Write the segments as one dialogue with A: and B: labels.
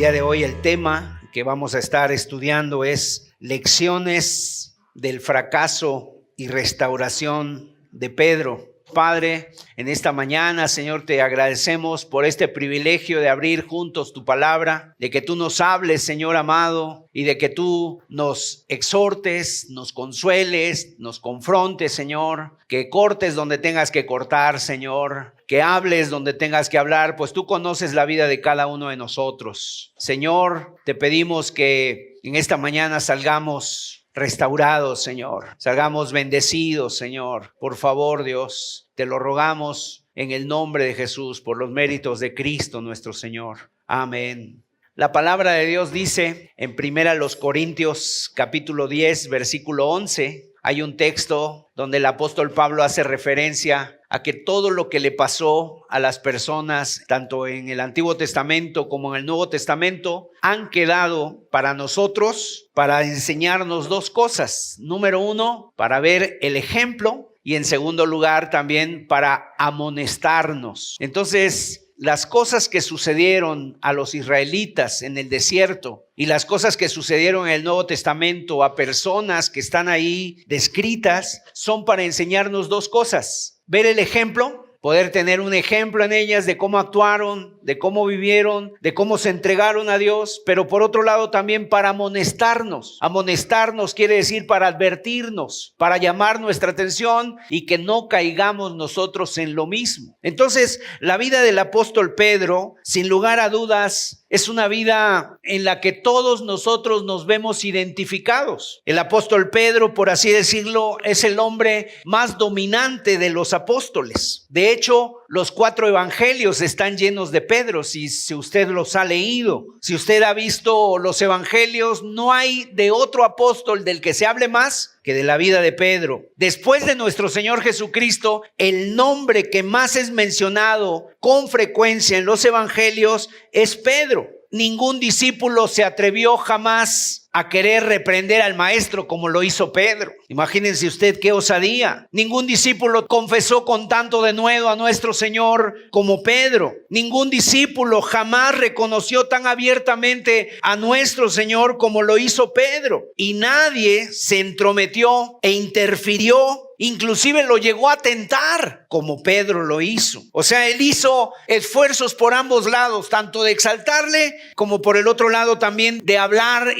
A: día de hoy el tema que vamos a estar estudiando es lecciones del fracaso y restauración de Pedro. Padre, en esta mañana, Señor, te agradecemos por este privilegio de abrir juntos tu palabra, de que tú nos hables, Señor amado, y de que tú nos exhortes, nos consueles, nos confrontes, Señor, que cortes donde tengas que cortar, Señor, que hables donde tengas que hablar, pues tú conoces la vida de cada uno de nosotros. Señor, te pedimos que en esta mañana salgamos restaurados, Señor. Salgamos bendecidos, Señor. Por favor, Dios, te lo rogamos en el nombre de Jesús, por los méritos de Cristo nuestro Señor. Amén. La palabra de Dios dice en 1 Corintios capítulo 10, versículo 11, hay un texto donde el apóstol Pablo hace referencia a que todo lo que le pasó a las personas, tanto en el Antiguo Testamento como en el Nuevo Testamento, han quedado para nosotros para enseñarnos dos cosas. Número uno, para ver el ejemplo, y en segundo lugar también para amonestarnos. Entonces, las cosas que sucedieron a los israelitas en el desierto y las cosas que sucedieron en el Nuevo Testamento a personas que están ahí descritas son para enseñarnos dos cosas. Ver el ejemplo, poder tener un ejemplo en ellas de cómo actuaron, de cómo vivieron, de cómo se entregaron a Dios, pero por otro lado también para amonestarnos. Amonestarnos quiere decir para advertirnos, para llamar nuestra atención y que no caigamos nosotros en lo mismo. Entonces, la vida del apóstol Pedro, sin lugar a dudas, es una vida en la que todos nosotros nos vemos identificados. El apóstol Pedro, por así decirlo, es el hombre más dominante de los apóstoles. De hecho, los 4 evangelios están llenos de Pedro, si usted los ha leído. Si usted ha visto los evangelios, no hay de otro apóstol del que se hable más que de la vida de Pedro. Después de nuestro Señor Jesucristo, el nombre que más es mencionado con frecuencia en los evangelios es Pedro. Ningún discípulo se atrevió jamás a querer reprender al maestro como lo hizo Pedro. Imagínense usted qué osadía. Ningún discípulo confesó con tanto denuedo a nuestro Señor como Pedro. Ningún discípulo jamás reconoció tan abiertamente a nuestro Señor como lo hizo Pedro. Y nadie se entrometió e interfirió, inclusive lo llegó a tentar como Pedro lo hizo. O sea, él hizo esfuerzos por ambos lados, tanto de exaltarle como por el otro lado también de hablar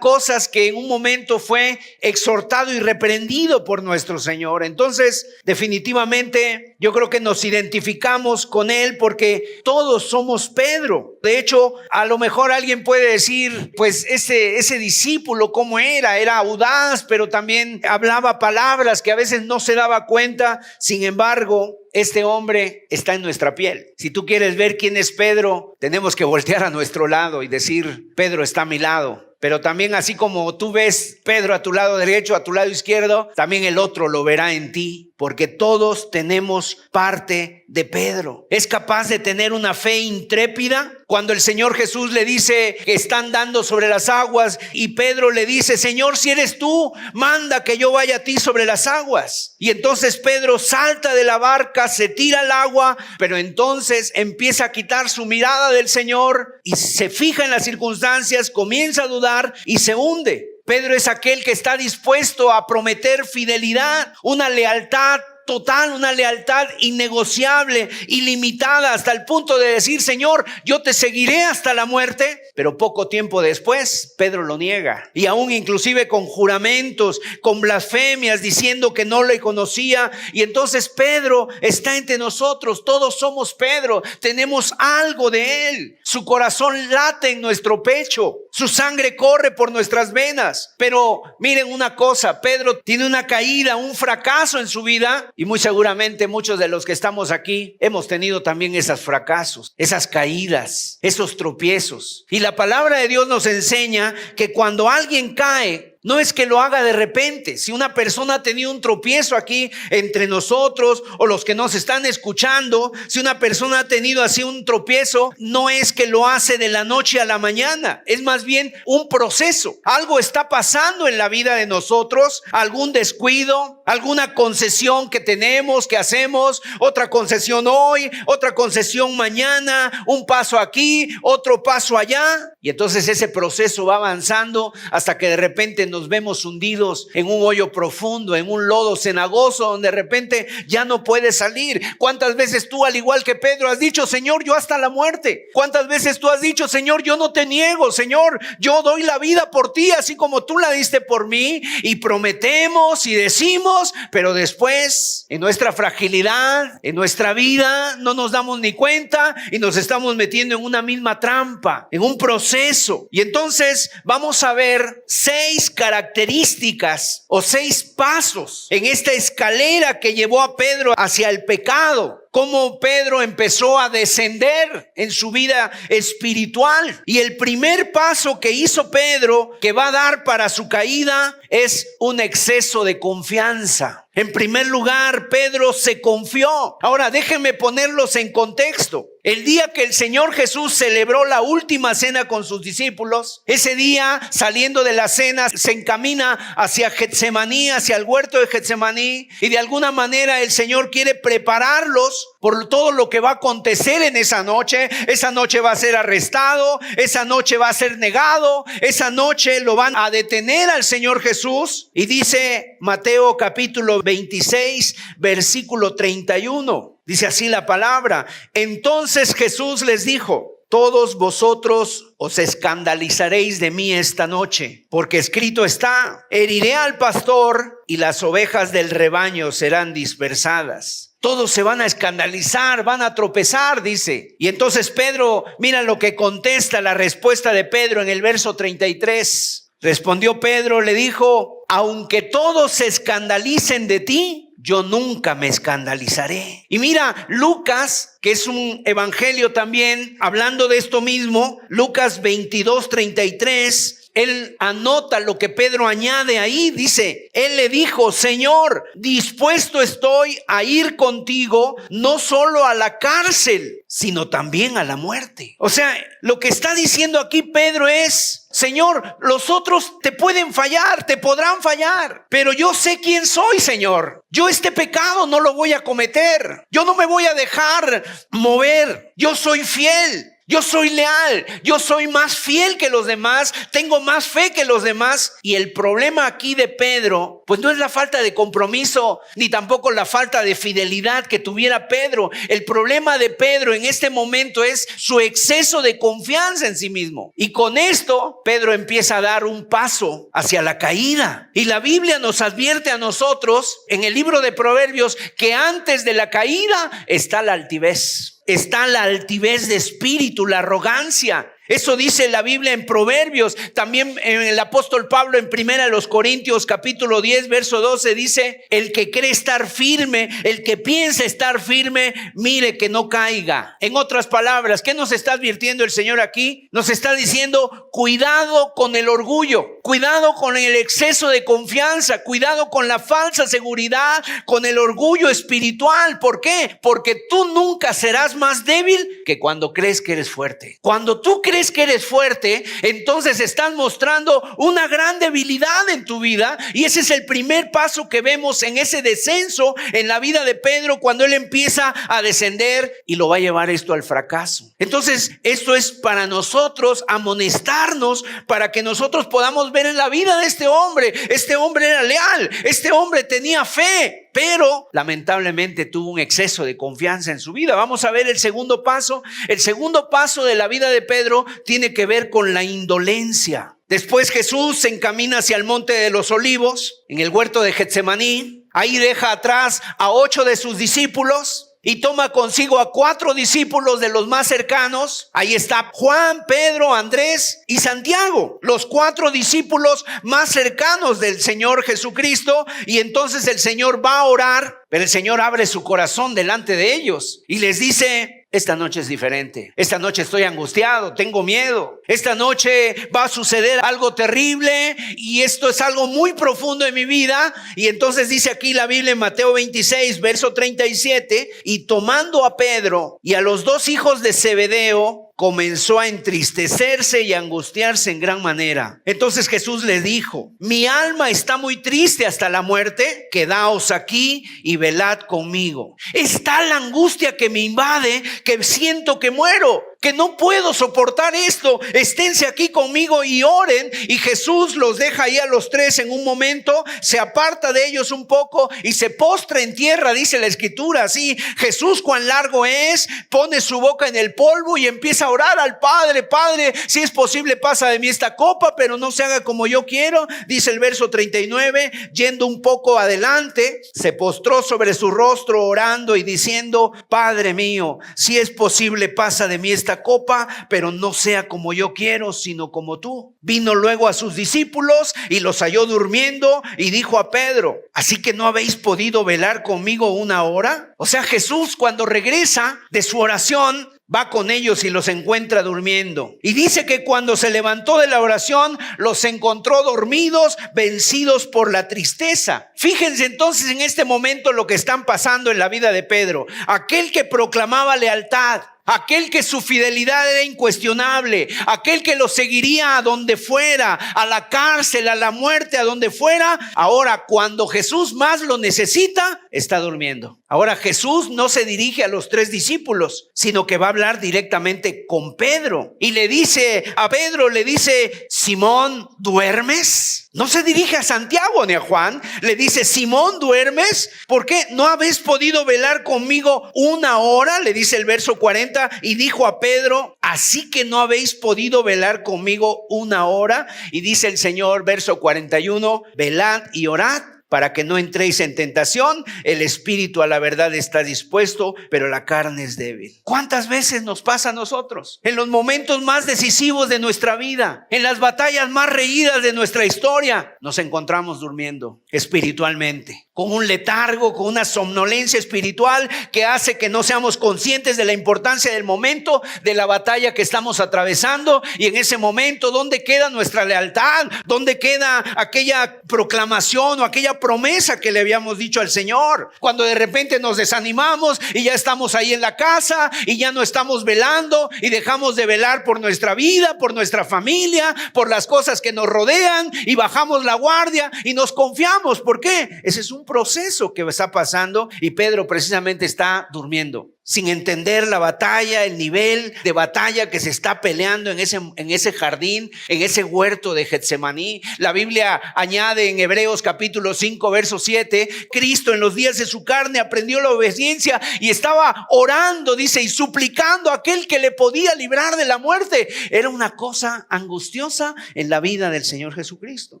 A: cosas que en un momento fue exhortado y reprendido por nuestro Señor. Entonces, definitivamente, yo creo que nos identificamos con él porque todos somos Pedro. De hecho, a lo mejor alguien puede decir, pues ese discípulo, ¿cómo era? Era audaz, pero también hablaba palabras que a veces no se daba cuenta. Sin embargo, este hombre está en nuestra piel. Si tú quieres ver quién es Pedro, tenemos que voltear a nuestro lado y decir, Pedro está a mi lado. Pero también así como tú ves Pedro a tu lado derecho, a tu lado izquierdo, también el otro lo verá en ti, porque todos tenemos parte de Pedro. ¿Es capaz de tener una fe intrépida? Cuando el Señor Jesús le dice que está andando sobre las aguas y Pedro le dice, Señor, si eres tú, manda que yo vaya a ti sobre las aguas. Y entonces Pedro salta de la barca, se tira al agua, pero entonces empieza a quitar su mirada del Señor y se fija en las circunstancias, comienza a dudar y se hunde. Pedro es aquel que está dispuesto a prometer fidelidad, una lealtad total, una lealtad innegociable, ilimitada, hasta el punto de decir, Señor, yo te seguiré hasta la muerte. Pero poco tiempo después, Pedro lo niega. Y aún inclusive con juramentos, con blasfemias, diciendo que no le conocía. Y entonces Pedro está entre nosotros. Todos somos Pedro. Tenemos algo de él. Su corazón late en nuestro pecho. Su sangre corre por nuestras venas. Pero miren una cosa, Pedro tiene una caída, un fracaso en su vida. Y muy seguramente muchos de los que estamos aquí hemos tenido también esos fracasos, esas caídas, esos tropiezos. Y la palabra de Dios nos enseña que cuando alguien cae, No es que lo haga de repente. Si una persona ha tenido un tropiezo aquí entre nosotros o los que nos están escuchando, si una persona ha tenido así un tropiezo, no es que lo hace de la noche a la mañana. Es más bien un proceso. Algo está pasando en la vida de nosotros, algún descuido, alguna concesión que tenemos, que hacemos, otra concesión hoy, otra concesión mañana, un paso aquí, otro paso allá. Y entonces ese proceso va avanzando hasta que de repente nos vemos hundidos en un hoyo profundo, en un lodo cenagoso, donde de repente ya no puedes salir. ¿Cuántas veces tú, al igual que Pedro, has dicho: Señor, yo hasta la muerte? ¿Cuántas veces tú has dicho: Señor, yo no te niego, Señor, yo doy la vida por ti, así como tú la diste por mí? Y prometemos y decimos, pero después, en nuestra fragilidad, en nuestra vida, no nos damos ni cuenta y nos estamos metiendo en una misma trampa, en un proceso. Y entonces vamos a ver 6 características o 6 pasos en esta escalera que llevó a Pedro hacia el pecado. Cómo Pedro empezó a descender en su vida espiritual. Y el primer paso que hizo Pedro, que va a dar para su caída, es un exceso de confianza. En primer lugar, Pedro se confió. Ahora, déjenme ponerlos en contexto. El día que el Señor Jesús celebró la última cena con sus discípulos, ese día, saliendo de la cena, se encamina hacia Getsemaní, hacia el huerto de Getsemaní, y de alguna manera el Señor quiere prepararlos por todo lo que va a acontecer en esa noche. Esa noche va a ser arrestado, esa noche va a ser negado, esa noche lo van a detener al Señor Jesús. Y dice Mateo capítulo 26, versículo 31. Dice así la palabra: entonces Jesús les dijo: todos vosotros os escandalizaréis de mí esta noche, porque escrito está: heriré al pastor y las ovejas del rebaño serán dispersadas. Todos se van a escandalizar, van a tropezar, dice. Y entonces Pedro, mira lo que contesta, la respuesta de Pedro en el verso 33. Respondió Pedro, le dijo: aunque todos se escandalicen de ti, yo nunca me escandalizaré. Y mira, Lucas, que es un evangelio también, hablando de esto mismo, Lucas 22:33, él anota lo que Pedro añade ahí. Dice, él le dijo: Señor, dispuesto estoy a ir contigo, no solo a la cárcel, sino también a la muerte. O sea, lo que está diciendo aquí Pedro es: Señor, los otros te pueden fallar, te podrán fallar, pero yo sé quién soy, Señor. Yo este pecado no lo voy a cometer. Yo no me voy a dejar mover. Yo soy fiel. Yo soy leal, yo soy más fiel que los demás, tengo más fe que los demás. Y el problema aquí de Pedro, pues no es la falta de compromiso, ni tampoco la falta de fidelidad que tuviera Pedro. El problema de Pedro en este momento es su exceso de confianza en sí mismo. Y con esto, Pedro empieza a dar un paso hacia la caída. Y la Biblia nos advierte a nosotros, en el libro de Proverbios, que antes de la caída está la altivez. Está la altivez de espíritu, la arrogancia. Eso dice la Biblia en Proverbios. También el apóstol Pablo en 1 Corintios capítulo 10 verso 12 dice: el que cree estar firme, el que piensa estar firme, mire que no caiga. En otras palabras, ¿qué nos está advirtiendo el Señor aquí? Nos está diciendo: cuidado con el orgullo, cuidado con el exceso de confianza, cuidado con la falsa seguridad, con el orgullo espiritual. ¿Por qué? Porque tú nunca serás más débil que cuando crees que eres fuerte. Cuando tú crees que eres fuerte, entonces estás mostrando una gran debilidad en tu vida. Y ese es el primer paso que vemos en ese descenso en la vida de Pedro, cuando él empieza a descender y lo va a llevar esto al fracaso. Entonces esto es para nosotros amonestarnos, para que nosotros podamos ver en la vida de este hombre. Este hombre era leal, este hombre tenía fe, pero lamentablemente tuvo un exceso de confianza en su vida. Vamos a ver el segundo paso. El segundo paso de la vida de Pedro tiene que ver con la indolencia. Después Jesús se encamina hacia el monte de los olivos, en el huerto de Getsemaní. Ahí deja atrás a 8 de sus discípulos y toma consigo a 4 discípulos de los más cercanos. Ahí está Juan, Pedro, Andrés y Santiago, los 4 discípulos más cercanos del Señor Jesucristo. Y entonces el Señor va a orar, pero el Señor abre su corazón delante de ellos y les dice: esta noche es diferente. Esta noche estoy angustiado, tengo miedo. Esta noche va a suceder algo terrible y esto es algo muy profundo en mi vida. Y entonces dice aquí la Biblia en Mateo 26, verso 37, y tomando a Pedro y a los dos hijos de Zebedeo, comenzó a entristecerse y a angustiarse en gran manera. Entonces Jesús le dijo: mi alma está muy triste hasta la muerte, quedaos aquí y velad conmigo. Es tal la angustia que me invade que siento que muero, que no puedo soportar esto. Esténse aquí conmigo y oren. Y Jesús los deja ahí a los tres en un momento, se aparta de ellos un poco y se postra en tierra, dice la escritura así. Jesús, cuán largo es, pone su boca en el polvo y empieza a orar al Padre: Padre, si es posible, pasa de mí esta copa, pero no se haga como yo quiero. Dice el verso 39, yendo un poco adelante, se postró sobre su rostro orando y diciendo: Padre mío, si es posible, pasa de mí esta copa, pero no sea como yo quiero, sino como tú. Vino luego a sus discípulos y los halló durmiendo y dijo a Pedro: ¿así que no habéis podido velar conmigo una hora? O sea, Jesús, cuando regresa de su oración, va con ellos y los encuentra durmiendo. Y dice que cuando se levantó de la oración, los encontró dormidos, vencidos por la tristeza. Fíjense entonces en este momento lo que están pasando en la vida de Pedro. Aquel que proclamaba lealtad, aquel que su fidelidad era incuestionable, aquel que lo seguiría a donde fuera, a la cárcel, a la muerte, a donde fuera. Ahora, cuando Jesús más lo necesita, está durmiendo. Ahora Jesús no se dirige a los tres discípulos, sino que va a hablar directamente con Pedro. Y le dice a Pedro, le dice: Simón, ¿duermes? No se dirige a Santiago ni a Juan, le dice: Simón, ¿duermes? ¿Por qué no habéis podido velar conmigo una hora? Le dice el verso 40, y dijo a Pedro: ¿así que no habéis podido velar conmigo una hora? Y dice el Señor, verso 41, velad y orad para que no entréis en tentación. El espíritu a la verdad está dispuesto, pero la carne es débil. ¿Cuántas veces nos pasa a nosotros? En los momentos más decisivos de nuestra vida, en las batallas más reñidas de nuestra historia, nos encontramos durmiendo espiritualmente, con un letargo, con una somnolencia espiritual que hace que no seamos conscientes de la importancia del momento, de la batalla que estamos atravesando. Y en ese momento, ¿dónde queda nuestra lealtad? ¿Dónde queda aquella proclamación o aquella promesa que le habíamos dicho al Señor? Cuando de repente nos desanimamos y ya estamos ahí en la casa y ya no estamos velando y dejamos de velar por nuestra vida, por nuestra familia, por las cosas que nos rodean, y bajamos la guardia y nos confiamos. ¿Por qué? Ese es un proceso que está pasando, y Pedro precisamente está durmiendo, sin entender la batalla, el nivel de batalla que se está peleando en ese jardín, en ese huerto de Getsemaní. La Biblia añade en Hebreos capítulo 5, verso 7, Cristo en los días de su carne aprendió la obediencia y estaba orando, dice, y suplicando a aquel que le podía librar de la muerte. Era una cosa angustiosa en la vida del Señor Jesucristo.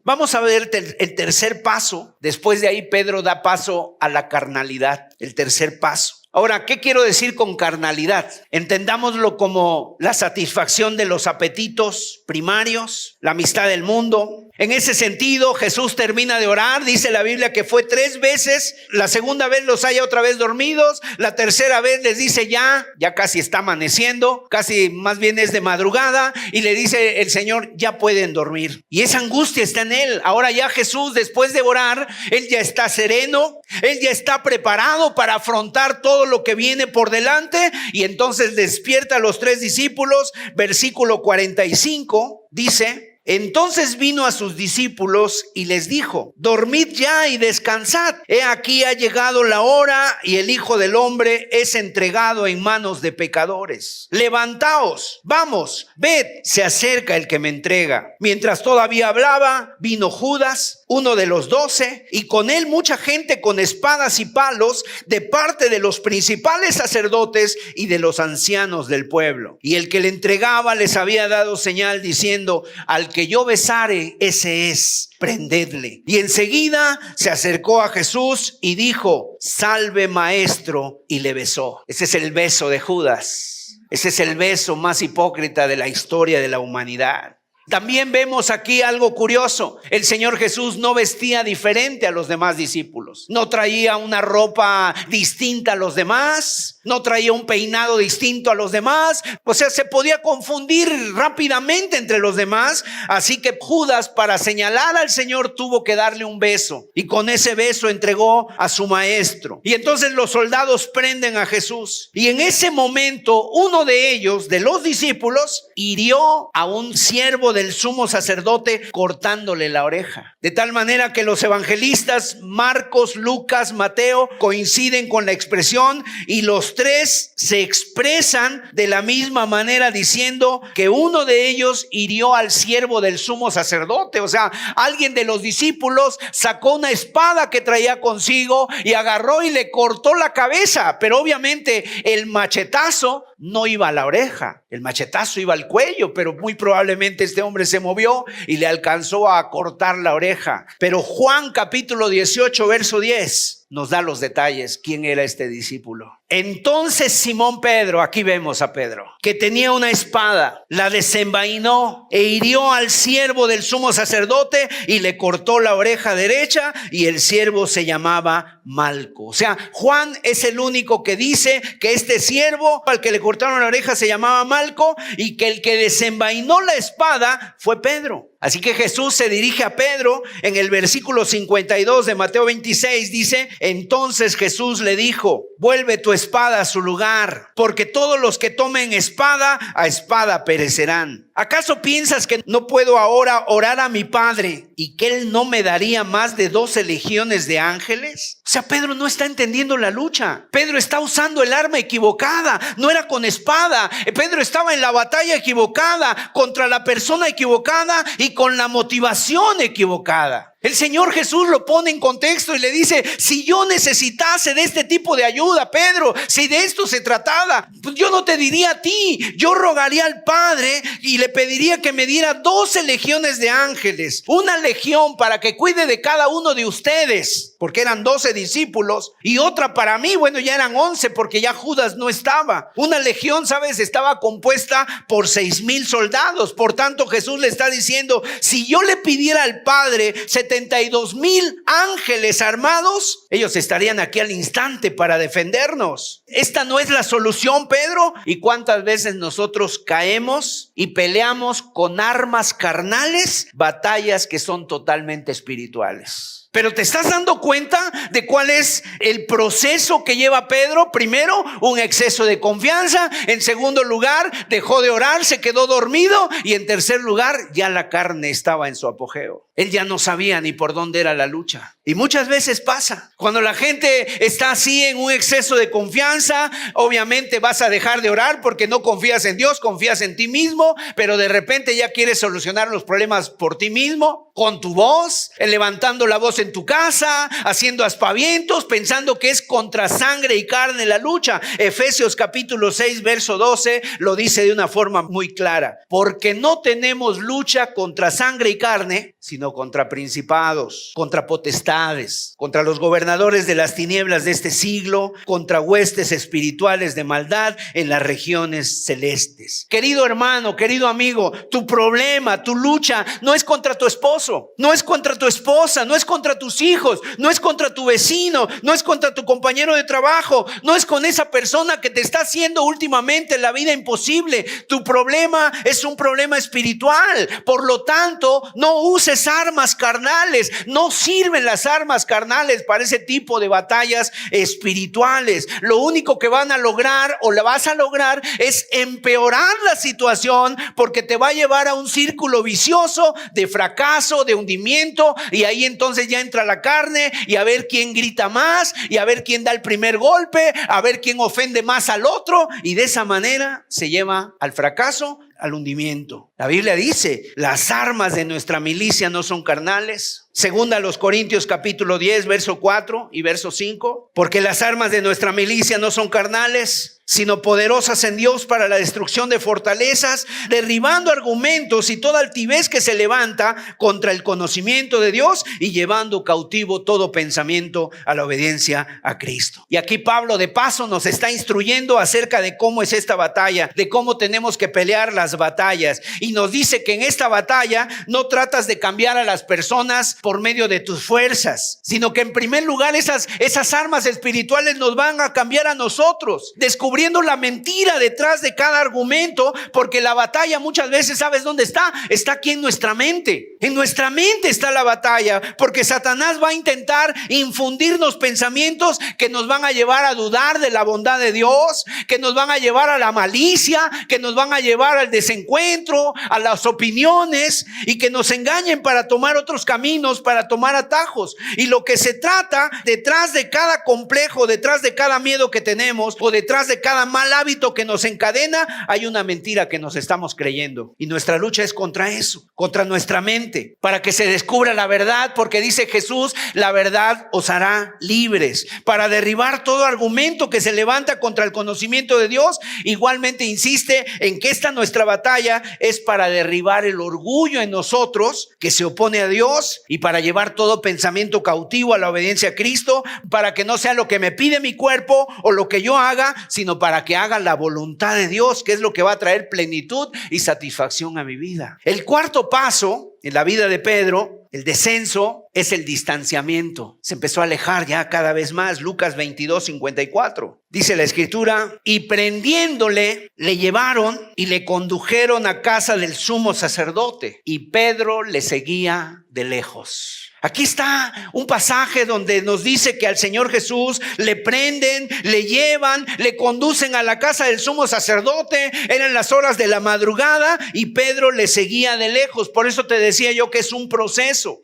A: Vamos a ver el tercer paso. Después de ahí, Pedro da paso a la carnalidad, el tercer paso. Ahora, ¿qué quiero decir con carnalidad? Entendámoslo como la satisfacción de los apetitos primarios, la amistad del mundo. En ese sentido, Jesús termina de orar, dice la Biblia que fue 3 veces, la segunda vez los halla otra vez dormidos, la tercera vez les dice ya casi está amaneciendo, casi más bien es de madrugada, y le dice el Señor: ya pueden dormir. Y esa angustia está en él. Ahora ya Jesús, después de orar, él ya está sereno, él ya está preparado para afrontar todo lo que viene por delante, y entonces despierta a los 3 discípulos. Versículo 45 dice: entonces vino a sus discípulos y les dijo: dormid ya y descansad. He aquí ha llegado la hora y el Hijo del Hombre es entregado en manos de pecadores. Levantaos, vamos, ved, se acerca el que me entrega. Mientras todavía hablaba, vino Judas, uno de los 12, y con él mucha gente con espadas y palos de parte de los principales sacerdotes y de los ancianos del pueblo. Y el que le entregaba les había dado señal diciendo: al que yo besare, ese es, prendedle. Y enseguida se acercó a Jesús y dijo: salve, maestro, y le besó. Ese es el beso de Judas. Ese es el beso más hipócrita de la historia de la humanidad. También vemos aquí algo curioso. El Señor Jesús no vestía diferente a los demás discípulos. No traía una ropa distinta a los demás. no traía un peinado distinto a los demás, o sea, se podía confundir rápidamente entre los demás. Así que Judas, para señalar al Señor, tuvo que darle un beso, y con ese beso entregó a su maestro. Y entonces los soldados prenden a Jesús, y en ese momento uno de ellos, de los discípulos, hirió a un siervo del sumo sacerdote cortándole la oreja. De tal manera que los evangelistas Marcos, Lucas, Mateo coinciden con la expresión, y los tres se expresan de la misma manera diciendo que uno de ellos hirió al siervo del sumo sacerdote. O sea, alguien de los discípulos sacó una espada que traía consigo y agarró y le cortó la cabeza, pero obviamente el machetazo no iba a la oreja, el machetazo iba al cuello, pero muy probablemente este hombre se movió y le alcanzó a cortar la oreja. Pero Juan capítulo 18 verso 10 nos da los detalles. ¿Quién era este discípulo? Entonces Simón Pedro, aquí vemos a Pedro, que tenía una espada, la desenvainó e hirió al siervo del sumo sacerdote y le cortó la oreja derecha, y el siervo se llamaba Malco. O sea, Juan es el único que dice que este siervo al que le cortaron la oreja se llamaba Malco, y que el que desenvainó la espada fue Pedro. Así que Jesús se dirige a Pedro en el versículo 52 de Mateo 26, dice: entonces Jesús le dijo, vuelve tu espada a su lugar, porque todos los que tomen espada, a espada perecerán. ¿Acaso piensas que no puedo ahora orar a mi Padre y que Él no me daría más de 12 legiones de ángeles? O sea, Pedro no está entendiendo la lucha. Pedro está usando el arma equivocada. No era con espada. Pedro estaba en la batalla equivocada, contra la persona equivocada y con la motivación equivocada. El Señor Jesús lo pone en contexto y le dice: si yo necesitase de este tipo de ayuda, Pedro, si de esto se tratara, pues yo no te diría a ti, yo rogaría al Padre y le pediría que me diera 12 legiones de ángeles, una legión para que cuide de cada uno de ustedes, porque eran 12 discípulos, y otra para mí. Bueno, ya eran 11 porque ya Judas no estaba. Una legión, ¿sabes?, estaba compuesta por 6,000 soldados. Por tanto, Jesús le está diciendo: si yo le pidiera al Padre 72,000 ángeles armados, ellos estarían aquí al instante para defendernos. Esta no es la solución, Pedro. ¿Y cuántas veces nosotros caemos y peleamos con armas carnales batallas que son totalmente espirituales? Pero ¿te estás dando cuenta de cuál es el proceso que lleva Pedro? Primero, un exceso de confianza. En segundo lugar, dejó de orar, se quedó dormido. Y en tercer lugar, ya la carne estaba en su apogeo. Él ya no sabía ni por dónde era la lucha. Y muchas veces pasa. Cuando la gente está así en un exceso de confianza, obviamente vas a dejar de orar porque no confías en Dios, confías en ti mismo. Pero de repente ya quieres solucionar los problemas por ti mismo, con tu voz, levantando la voz en tu casa, haciendo aspavientos, pensando que es contra sangre y carne la lucha. Efesios capítulo 6 verso 12 lo dice de una forma muy clara: porque no tenemos lucha contra sangre y carne, sino contra principados, contra potestades, contra los gobernadores de las tinieblas de este siglo, contra huestes espirituales de maldad en las regiones celestes. Querido hermano, querido amigo, tu problema, tu lucha no es contra tu esposo, no es contra tu esposa, no es contra tus hijos, no es contra tu vecino, no es contra tu compañero de trabajo, no es con esa persona que te está haciendo últimamente la vida imposible. Tu problema es un problema espiritual. Por lo tanto, no uses armas carnales. No sirven las armas carnales para ese tipo de batallas espirituales. Lo único que van a lograr o la vas a lograr es empeorar la situación, porque te va a llevar a un círculo vicioso de fracaso, de hundimiento, y ahí entonces ya entra la carne, y a ver quién grita más, y a ver quién da el primer golpe, a ver quién ofende más al otro, y de esa manera se lleva al fracaso, al hundimiento. La Biblia dice: las armas de nuestra milicia no son carnales. Segunda a los Corintios capítulo 10 verso 4 y verso 5: porque las armas de nuestra milicia no son carnales, sino poderosas en Dios para la destrucción de fortalezas, derribando argumentos y toda altivez que se levanta contra el conocimiento de Dios y llevando cautivo todo pensamiento a la obediencia a Cristo. Y aquí Pablo de paso nos está instruyendo acerca de cómo es esta batalla, de cómo tenemos que pelear las batallas. Y nos dice que en esta batalla no tratas de cambiar a las personas por medio de tus fuerzas, sino que en primer lugar esas armas espirituales nos van a cambiar a nosotros, descubriendo la mentira detrás de cada argumento, porque la batalla muchas veces, ¿sabes dónde está? Está aquí en nuestra mente. En nuestra mente está la batalla, porque Satanás va a intentar infundirnos pensamientos que nos van a llevar a dudar de la bondad de Dios, que nos van a llevar a la malicia, que nos van a llevar al desencuentro, a las opiniones, y que nos engañen para tomar otros caminos, para tomar atajos. Y lo que se trata, detrás de cada complejo, detrás de cada miedo que tenemos, o detrás de cada mal hábito que nos encadena, hay una mentira que nos estamos creyendo. Y nuestra lucha es contra eso, contra nuestra mente, para que se descubra la verdad, porque dice Jesús, la verdad os hará libres. Para derribar todo argumento que se levanta contra el conocimiento de Dios, igualmente insiste en que esta nuestra batalla es para derribar el orgullo en nosotros que se opone a Dios, y para llevar todo pensamiento cautivo a la obediencia a Cristo, para que no sea lo que me pide mi cuerpo o lo que yo haga, sino para que haga la voluntad de Dios, que es lo que va a traer plenitud y satisfacción a mi vida. El cuarto paso en la vida de Pedro, el descenso, es el distanciamiento. Se empezó a alejar ya cada vez más. Lucas 22:54. Dice la escritura, y prendiéndole, le llevaron y le condujeron a casa del sumo sacerdote, y Pedro le seguía de lejos. Aquí está un pasaje donde nos dice que al Señor Jesús le prenden, le llevan, le conducen a la casa del sumo sacerdote. Eran las horas de la madrugada y Pedro le seguía de lejos. Por eso te decía yo que es un proceso,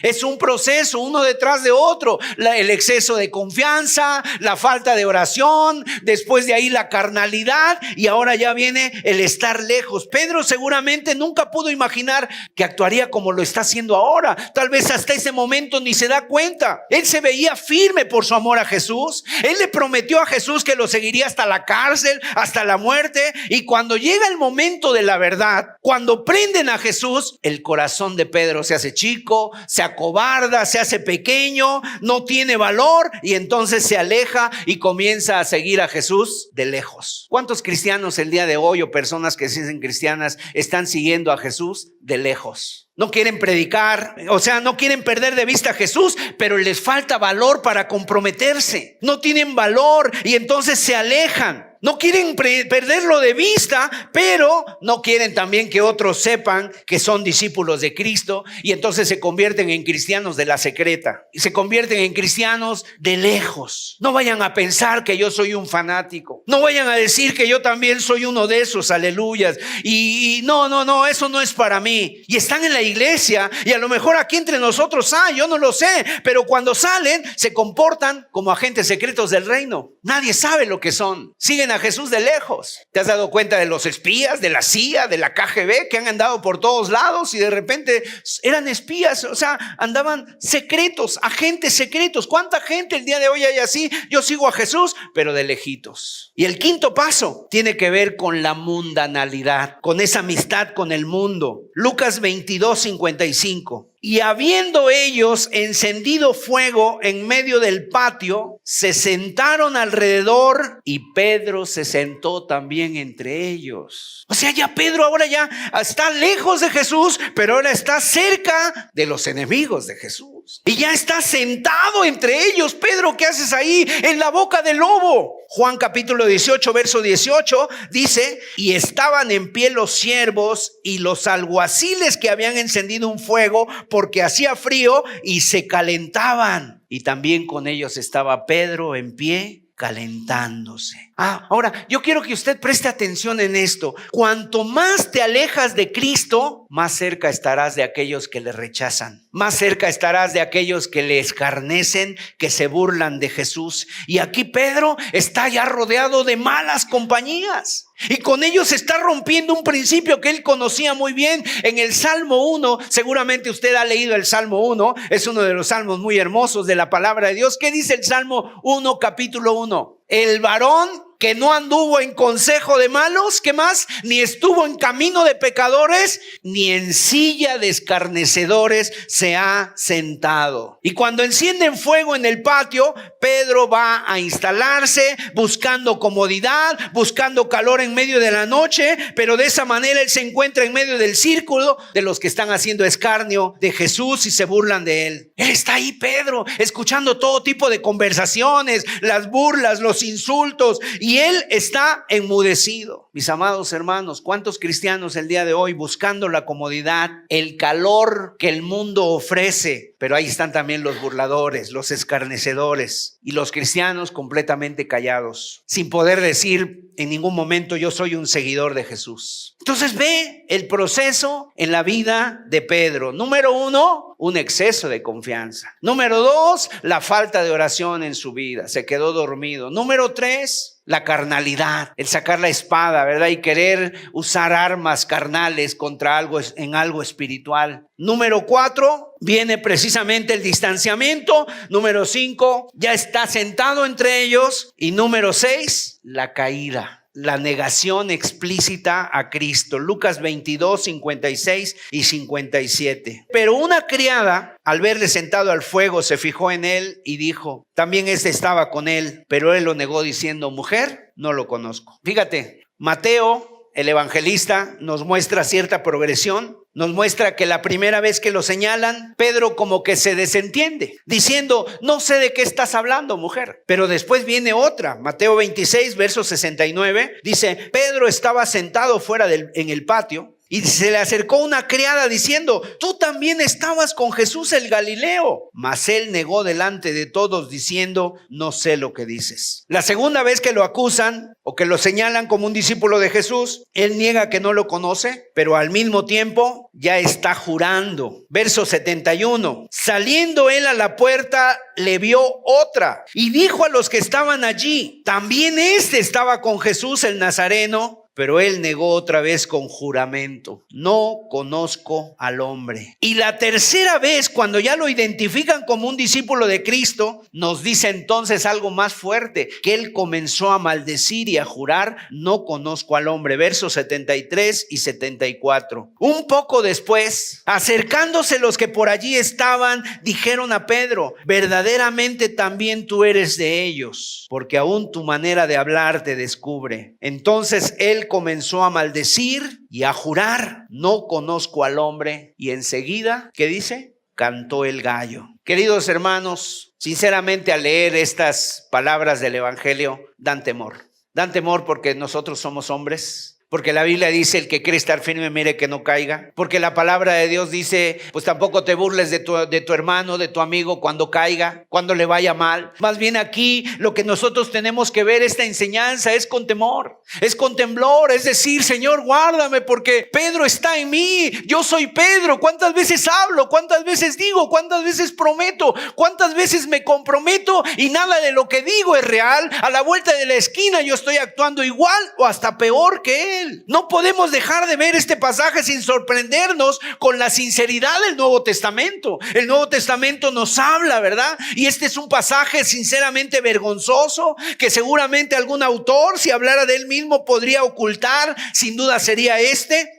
A: uno detrás de otro. El exceso de confianza, la falta de oración, después de ahí la carnalidad, y ahora ya viene el estar lejos. Pedro seguramente nunca pudo imaginar que actuaría como lo está haciendo ahora. Tal vez hasta ese momento ni se da cuenta. Él se veía firme por su amor a Jesús. Él le prometió a Jesús que lo seguiría hasta la cárcel, hasta la muerte. Y cuando llega el momento de la verdad, cuando prenden a Jesús, el corazón de Pedro se hace chico, se acobarda, se hace pequeño, no tiene valor, y entonces se aleja y comienza a seguir a Jesús de lejos. ¿Cuántos cristianos el día de hoy, o personas que se dicen cristianas, están siguiendo a Jesús de lejos? No quieren predicar, o sea, no quieren perder de vista a Jesús, pero les falta valor para comprometerse. No tienen valor y entonces se alejan. No quieren perderlo de vista, pero no quieren también que otros sepan que son discípulos de Cristo, y entonces se convierten en cristianos de la secreta y se convierten en cristianos de lejos. No vayan a pensar que yo soy un fanático. No vayan a decir que yo también soy uno de esos, aleluyas. Y no, eso no es para mí. Y están en la iglesia, y a lo mejor aquí entre nosotros yo no lo sé, pero cuando salen se comportan como agentes secretos del reino. Nadie sabe lo que son. Siguen a Jesús de lejos. ¿Te has dado cuenta de los espías de la CIA, de la KGB, que han andado por todos lados y de repente eran espías? O sea, andaban secretos, agentes secretos. ¿Cuánta gente el día de hoy hay así? Yo sigo a Jesús, pero de lejitos. Y el quinto paso tiene que ver con la mundanalidad, con esa amistad con el mundo. Lucas 22:55. Y habiendo ellos encendido fuego en medio del patio, se sentaron alrededor, y Pedro se sentó también entre ellos. O sea, ya Pedro ahora ya está lejos de Jesús, pero ahora está cerca de los enemigos de Jesús. Y ya está sentado entre ellos. Pedro, ¿qué haces ahí en la boca del lobo? Juan capítulo 18, verso 18 dice, y estaban en pie los siervos y los alguaciles que habían encendido un fuego porque hacía frío, y se calentaban. Y también con ellos estaba Pedro en pie, calentándose. Ahora, yo quiero que usted preste atención en esto. Cuanto más te alejas de Cristo, más cerca estarás de aquellos que le rechazan. Más cerca estarás de aquellos que le escarnecen, que se burlan de Jesús. Y aquí Pedro está ya rodeado de malas compañías. Y con ellos está rompiendo un principio que él conocía muy bien. En el Salmo 1, seguramente usted ha leído el Salmo 1, es uno de los salmos muy hermosos de la palabra de Dios. ¿Qué dice el Salmo 1, capítulo 1? El varón que no anduvo en consejo de malos, ¿qué más? Ni estuvo en camino de pecadores, ni en silla de escarnecedores se ha sentado. Y cuando encienden fuego en el patio, Pedro va a instalarse buscando comodidad, buscando calor en medio de la noche, pero de esa manera él se encuentra en medio del círculo de los que están haciendo escarnio de Jesús y se burlan de él. Él está ahí, Pedro, escuchando todo tipo de conversaciones, las burlas, los insultos, y él está enmudecido. Mis amados hermanos, ¿cuántos cristianos el día de hoy buscando la comodidad, el calor que el mundo ofrece? Pero ahí están también los burladores, los escarnecedores, y los cristianos completamente callados, sin poder decir en ningún momento: yo soy un seguidor de Jesús. Entonces ve el proceso en la vida de Pedro. Número 1, un exceso de confianza. Número 2, la falta de oración en su vida. Se quedó dormido. Número 3, la carnalidad, el sacar la espada, ¿verdad? Y querer usar armas carnales contra algo, en algo espiritual. Número 4, viene precisamente el distanciamiento. Número 5, ya está sentado entre ellos. Y número 6, la caída. La negación explícita a Cristo. Lucas 22, 56 y 57. Pero una criada, al verle sentado al fuego, se fijó en él y dijo: también este estaba con él. Pero él lo negó diciendo: mujer, no lo conozco. Fíjate, Mateo, el evangelista, nos muestra cierta progresión. Nos muestra que la primera vez que lo señalan, Pedro como que se desentiende, diciendo: no sé de qué estás hablando, mujer. Pero después viene otra. Mateo 26, verso 69, dice: Pedro estaba sentado fuera en el patio, y se le acercó una criada diciendo: tú también estabas con Jesús el Galileo. Mas él negó delante de todos diciendo: no sé lo que dices. La segunda vez que lo acusan o que lo señalan como un discípulo de Jesús, él niega que no lo conoce, pero al mismo tiempo ya está jurando. Verso 71. Saliendo él a la puerta, le vio otra y dijo a los que estaban allí: también este estaba con Jesús el Nazareno. Pero él negó otra vez con juramento: no conozco al hombre. Y la tercera vez, cuando ya lo identifican como un discípulo de Cristo, nos dice entonces algo más fuerte: que él comenzó a maldecir y a jurar: no conozco al hombre. Versos 73 y 74. Un poco después, acercándose los que por allí estaban, dijeron a Pedro: verdaderamente también tú eres de ellos, porque aún tu manera de hablar te descubre. Entonces él comenzó a maldecir y a jurar: no conozco al hombre. Y enseguida, ¿qué dice? Cantó el gallo. Queridos hermanos, sinceramente al leer estas palabras del Evangelio, dan temor. Dan temor porque nosotros somos hombres. Porque la Biblia dice: el que quiere estar firme, mire que no caiga. Porque la palabra de Dios dice: pues tampoco te burles de tu hermano, de tu amigo cuando caiga, cuando le vaya mal. Más bien aquí lo que nosotros tenemos que ver esta enseñanza es con temor, es con temblor. Es decir: Señor, guárdame, porque Pedro está en mí. Yo soy Pedro. ¿Cuántas veces hablo? ¿Cuántas veces digo? ¿Cuántas veces prometo? ¿Cuántas veces me comprometo y nada de lo que digo es real? A la vuelta de la esquina yo estoy actuando igual o hasta peor que él. No podemos dejar de ver este pasaje sin sorprendernos con la sinceridad del Nuevo Testamento. El Nuevo Testamento nos habla, ¿verdad? Y este es un pasaje sinceramente vergonzoso que seguramente algún autor, si hablara de él mismo, podría ocultar. Sin duda sería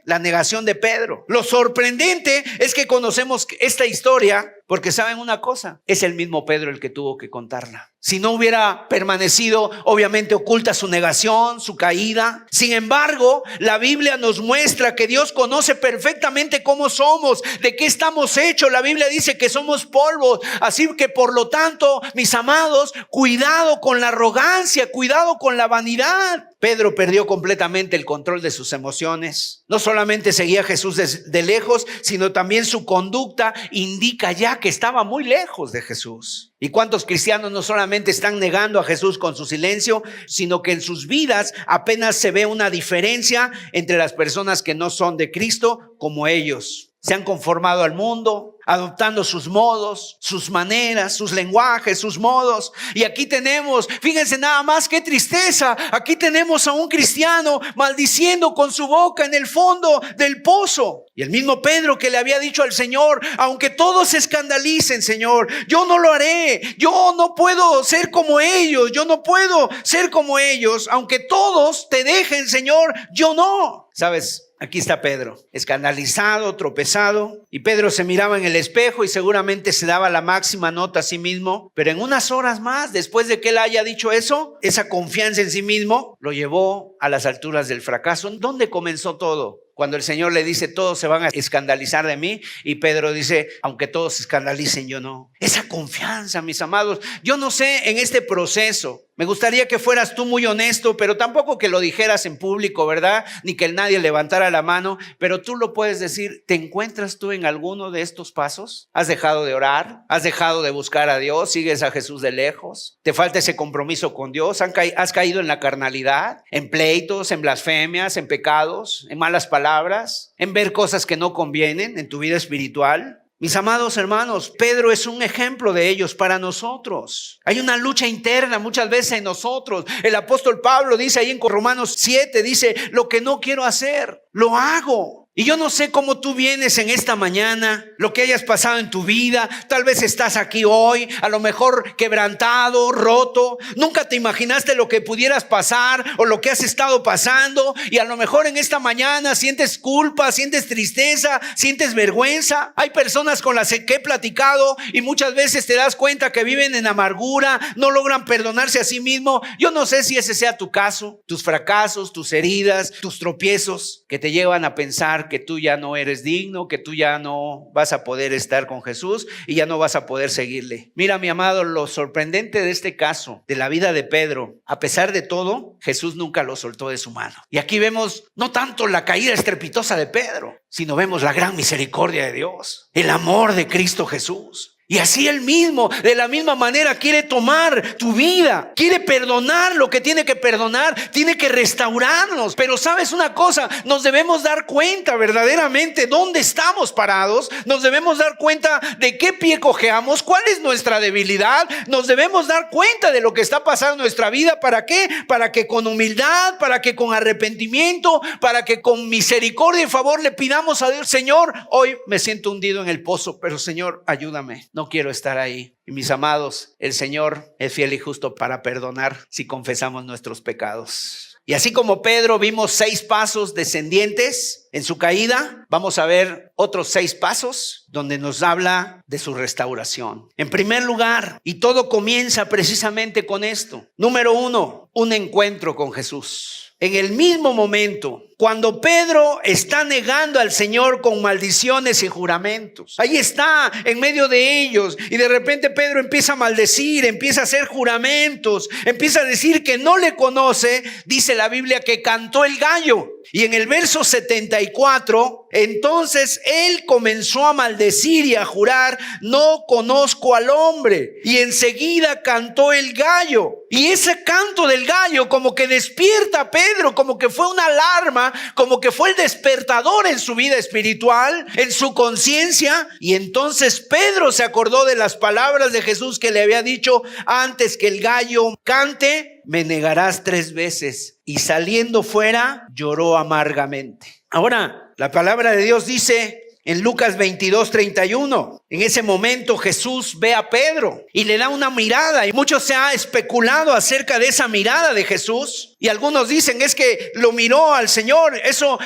A: la negación de Pedro. Lo sorprendente es que conocemos esta historia porque saben una cosa: es el mismo Pedro el que tuvo que contarla. Si no hubiera permanecido, obviamente oculta su negación, su caída. Sin embargo, la Biblia nos muestra que Dios conoce perfectamente cómo somos, de qué estamos hechos. La Biblia dice que somos polvo. Así que por lo tanto, mis amados, cuidado con la arrogancia, cuidado con la vanidad. Pedro perdió completamente el control de sus emociones. No solamente seguía a Jesús de lejos, sino también su conducta indica ya que estaba muy lejos de Jesús. ¿Y cuántos cristianos no solamente están negando a Jesús con su silencio, sino que en sus vidas apenas se ve una diferencia entre las personas que no son de Cristo como ellos? se han conformado al mundo, adoptando sus modos, sus maneras, sus lenguajes, sus modos. Y aquí tenemos, fíjense nada más qué tristeza, aquí tenemos a un cristiano maldiciendo con su boca en el fondo del pozo. Y el mismo Pedro que le había dicho al Señor, aunque todos se escandalicen, Señor, yo no lo haré, yo no puedo ser como ellos, yo no puedo ser como ellos, aunque todos te dejen, Señor, yo no. ¿Sabes? Aquí está Pedro, escandalizado, tropezado, y Pedro se miraba en el espejo y seguramente se daba la máxima nota a sí mismo, pero en unas horas más, después de que él haya dicho eso, esa confianza en sí mismo lo llevó a las alturas del fracaso. ¿Dónde comenzó todo? Cuando el Señor le dice, todos se van a escandalizar de mí, y Pedro dice, aunque todos se escandalicen, yo no. Esa confianza, mis amados, yo no sé en este proceso, me gustaría que fueras tú muy honesto, pero tampoco que lo dijeras en público, ¿verdad? Ni que nadie levantara la mano, pero tú lo puedes decir. ¿Te encuentras tú en alguno de estos pasos? ¿Has dejado de orar? ¿Has dejado de buscar a Dios? ¿Sigues a Jesús de lejos? ¿Te falta ese compromiso con Dios? ¿Has caído en la carnalidad? ¿En pleitos, en blasfemias, en pecados, en malas palabras? ¿En ver cosas que no convienen en tu vida espiritual? Mis amados hermanos, Pedro es un ejemplo de ellos para nosotros. Hay una lucha interna muchas veces en nosotros. El apóstol Pablo dice ahí en Romanos 7, dice, lo que no quiero hacer, lo hago. Y yo no sé cómo tú vienes en esta mañana, lo que hayas pasado en tu vida. Tal vez estás aquí hoy, a lo mejor quebrantado, roto. Nunca te imaginaste lo que pudieras pasar o lo que has estado pasando. Y a lo mejor en esta mañana sientes culpa, sientes tristeza, sientes vergüenza. Hay personas con las que he platicado y muchas veces te das cuenta que viven en amargura, no logran perdonarse a sí mismo. Yo no sé si ese sea tu caso, tus fracasos, tus heridas, tus tropiezos que te llevan a pensar que tú ya no eres digno, que tú ya no vas a poder estar con Jesús y ya no vas a poder seguirle. Mira, mi amado, lo sorprendente de este caso, de la vida de Pedro, a pesar de todo, Jesús nunca lo soltó de su mano. Y aquí vemos no tanto la caída estrepitosa de Pedro, sino vemos la gran misericordia de Dios, el amor de Cristo Jesús. Y así Él mismo, de la misma manera, quiere tomar tu vida, quiere perdonar lo que tiene que perdonar, tiene que restaurarnos. Pero ¿sabes una cosa? Nos debemos dar cuenta verdaderamente dónde estamos parados, nos debemos dar cuenta de qué pie cojeamos, cuál es nuestra debilidad, nos debemos dar cuenta de lo que está pasando en nuestra vida. ¿Para qué? Para que con humildad, para que con arrepentimiento, para que con misericordia y favor le pidamos a Dios, Señor, hoy me siento hundido en el pozo, pero Señor, ayúdame. No quiero estar ahí. Y mis amados, el Señor es fiel y justo para perdonar si confesamos nuestros pecados. Y así como Pedro vimos 6 pasos descendientes en su caída, vamos a ver otros 6 pasos donde nos habla de su restauración. En primer lugar, y todo comienza precisamente con esto. Número 1, un encuentro con Jesús. En el mismo momento, cuando Pedro está negando al Señor con maldiciones y juramentos, ahí está en medio de ellos, y de repente Pedro empieza a maldecir, empieza a hacer juramentos, empieza a decir que no le conoce. Dice la Biblia que cantó el gallo. Y en el verso 74, entonces él comenzó a maldecir y a jurar, no conozco al hombre. Y enseguida cantó el gallo. Y ese canto del gallo como que despierta a Pedro, como que fue una alarma, como que fue el despertador en su vida espiritual, en su conciencia. Y entonces Pedro se acordó de las palabras de Jesús que le había dicho: antes que el gallo cante, me negarás 3 veces. Y saliendo fuera, lloró amargamente. Ahora, la palabra de Dios dice en Lucas 22:31, en ese momento Jesús ve a Pedro y le da una mirada, y mucho se ha especulado acerca de esa mirada de Jesús, y algunos dicen es que lo miró al Señor,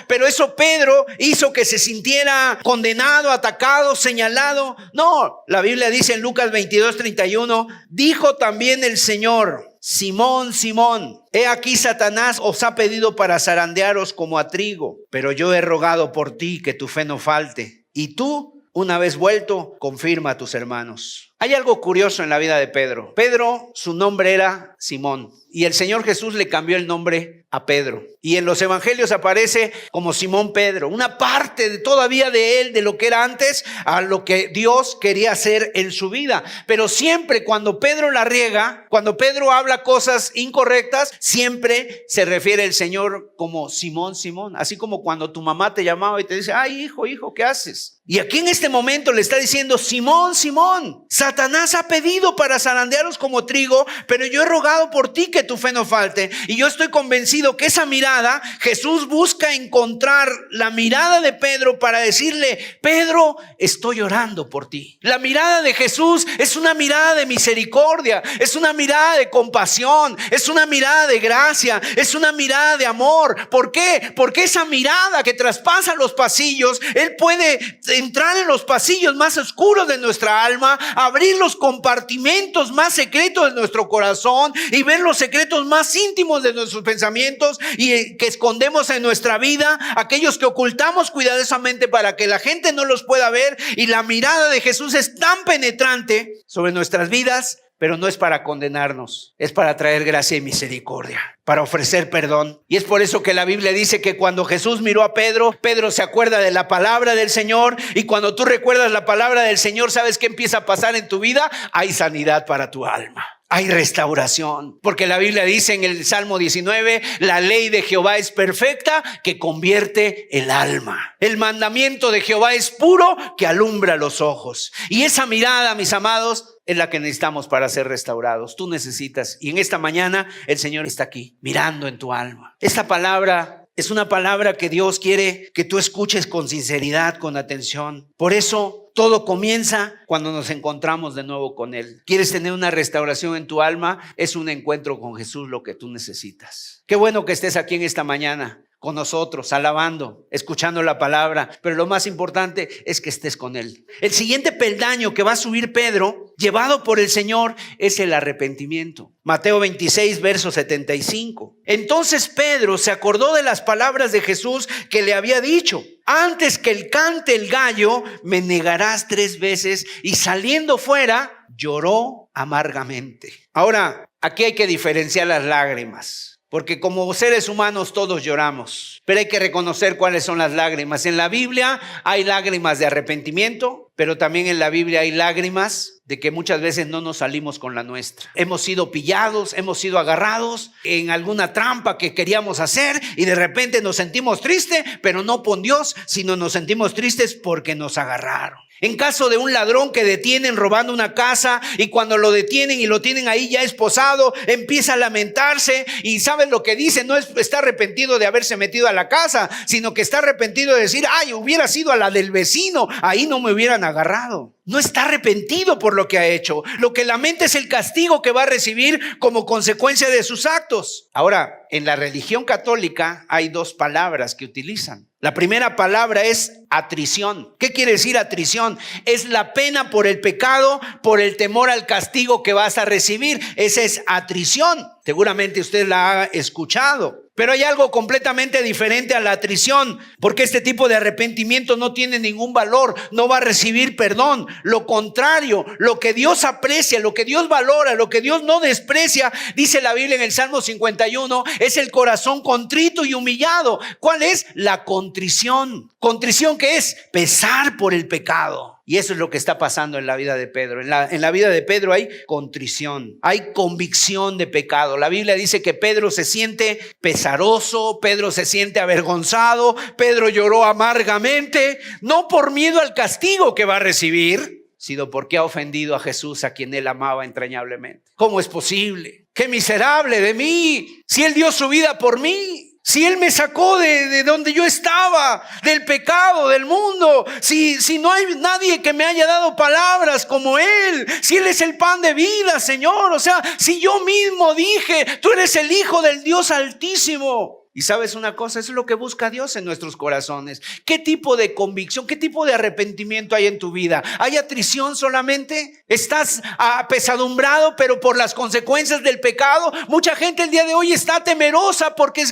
A: pero eso Pedro hizo que se sintiera condenado, atacado, señalado. No, la Biblia dice en Lucas 22:31, dijo también el Señor: Simón, Simón, he aquí Satanás os ha pedido para zarandearos como a trigo, pero yo he rogado por ti que tu fe no falte. Y tú, una vez vuelto, confirma a tus hermanos. Hay algo curioso en la vida de Pedro. Pedro, su nombre era Simón. Y el Señor Jesús le cambió el nombre a Pedro. Y en los evangelios aparece como Simón Pedro. Una parte todavía de él, de lo que era antes, a lo que Dios quería hacer en su vida. Pero siempre cuando Pedro la riega, cuando Pedro habla cosas incorrectas, siempre se refiere el Señor como Simón, Simón. Así como cuando tu mamá te llamaba y te dice, ay, hijo, ¿qué haces? Y aquí en este momento le está diciendo, Simón, Simón, Satanás ha pedido para zarandearos como trigo, pero yo he rogado por ti que tu fe no falte. Y yo estoy convencido que esa mirada, Jesús busca encontrar la mirada de Pedro para decirle, Pedro, estoy orando por ti. La mirada de Jesús es una mirada de misericordia, es una mirada de compasión, es una mirada de gracia, es una mirada de amor. ¿Por qué? Porque esa mirada que traspasa los pasillos, Él puede entrar en los pasillos más oscuros de nuestra alma, abrir los compartimentos más secretos de nuestro corazón y ver los secretos más íntimos de nuestros pensamientos y que escondemos en nuestra vida, aquellos que ocultamos cuidadosamente para que la gente no los pueda ver. Y la mirada de Jesús es tan penetrante sobre nuestras vidas, pero no es para condenarnos, es para traer gracia y misericordia, para ofrecer perdón. Y es por eso que la Biblia dice que cuando Jesús miró a Pedro, Pedro se acuerda de la palabra del Señor. Y cuando tú recuerdas la palabra del Señor, ¿sabes qué empieza a pasar en tu vida? Hay sanidad para tu alma. Hay restauración, porque la Biblia dice en el Salmo 19, la ley de Jehová es perfecta, que convierte el alma. El mandamiento de Jehová es puro, que alumbra los ojos. Y esa mirada, mis amados, es la que necesitamos para ser restaurados. Tú necesitas, y en esta mañana el Señor está aquí, mirando en tu alma. Esta palabra es una palabra que Dios quiere que tú escuches con sinceridad, con atención. Por eso todo comienza cuando nos encontramos de nuevo con Él. ¿Quieres tener una restauración en tu alma? Es un encuentro con Jesús lo que tú necesitas. Qué bueno que estés aquí en esta mañana con nosotros, alabando, escuchando la palabra, pero lo más importante es que estés con Él. El siguiente peldaño que va a subir Pedro, llevado por el Señor, es el arrepentimiento. Mateo 26, verso 75. Entonces Pedro se acordó de las palabras de Jesús que le había dicho: antes que cante el gallo, me negarás 3 veces. Y saliendo fuera, lloró amargamente. Ahora, aquí hay que diferenciar las lágrimas. Porque como seres humanos todos lloramos, pero hay que reconocer cuáles son las lágrimas. En la Biblia hay lágrimas de arrepentimiento, pero también en la Biblia hay lágrimas de que muchas veces no nos salimos con la nuestra. Hemos sido pillados, hemos sido agarrados en alguna trampa que queríamos hacer y de repente nos sentimos tristes, pero no por Dios, sino nos sentimos tristes porque nos agarraron. En caso de un ladrón que detienen robando una casa y cuando lo detienen y lo tienen ahí ya esposado, empieza a lamentarse y ¿saben lo que dice? No está arrepentido de haberse metido a la casa, sino que está arrepentido de decir, ay, hubiera sido a la del vecino, ahí no me hubieran agarrado. No está arrepentido por lo que ha hecho. Lo que lamenta es el castigo que va a recibir como consecuencia de sus actos. Ahora, en la religión católica hay 2 palabras que utilizan. La primera palabra es atrición. ¿Qué quiere decir atrición? Es la pena por el pecado, por el temor al castigo que vas a recibir. Esa es atrición. Seguramente usted la ha escuchado. Pero hay algo completamente diferente a la atrición, porque este tipo de arrepentimiento no tiene ningún valor, no va a recibir perdón. Lo contrario, lo que Dios aprecia, lo que Dios valora, lo que Dios no desprecia, dice la Biblia en el Salmo 51, es el corazón contrito y humillado. ¿Cuál es? La contrición. ¿Contrición qué es? Pesar por el pecado. Y eso es lo que está pasando en la vida de Pedro. En la vida de Pedro hay contrición, hay convicción de pecado. La Biblia dice que Pedro se siente pesaroso, Pedro se siente avergonzado, Pedro lloró amargamente, no por miedo al castigo que va a recibir, sino porque ha ofendido a Jesús, a quien él amaba entrañablemente. ¿Cómo es posible? ¡Qué miserable de mí! Si él dio su vida por mí. Si Él me sacó de donde yo estaba, del pecado, del mundo, si no hay nadie que me haya dado palabras como Él, si Él es el pan de vida, Señor, o sea, si yo mismo dije, tú eres el Hijo del Dios Altísimo. Y sabes una cosa, eso es lo que busca Dios en nuestros corazones. ¿Qué tipo de convicción, qué tipo de arrepentimiento hay en tu vida? ¿Hay atrición solamente? ¿Estás apesadumbrado pero por las consecuencias del pecado? Mucha gente el día de hoy está temerosa porque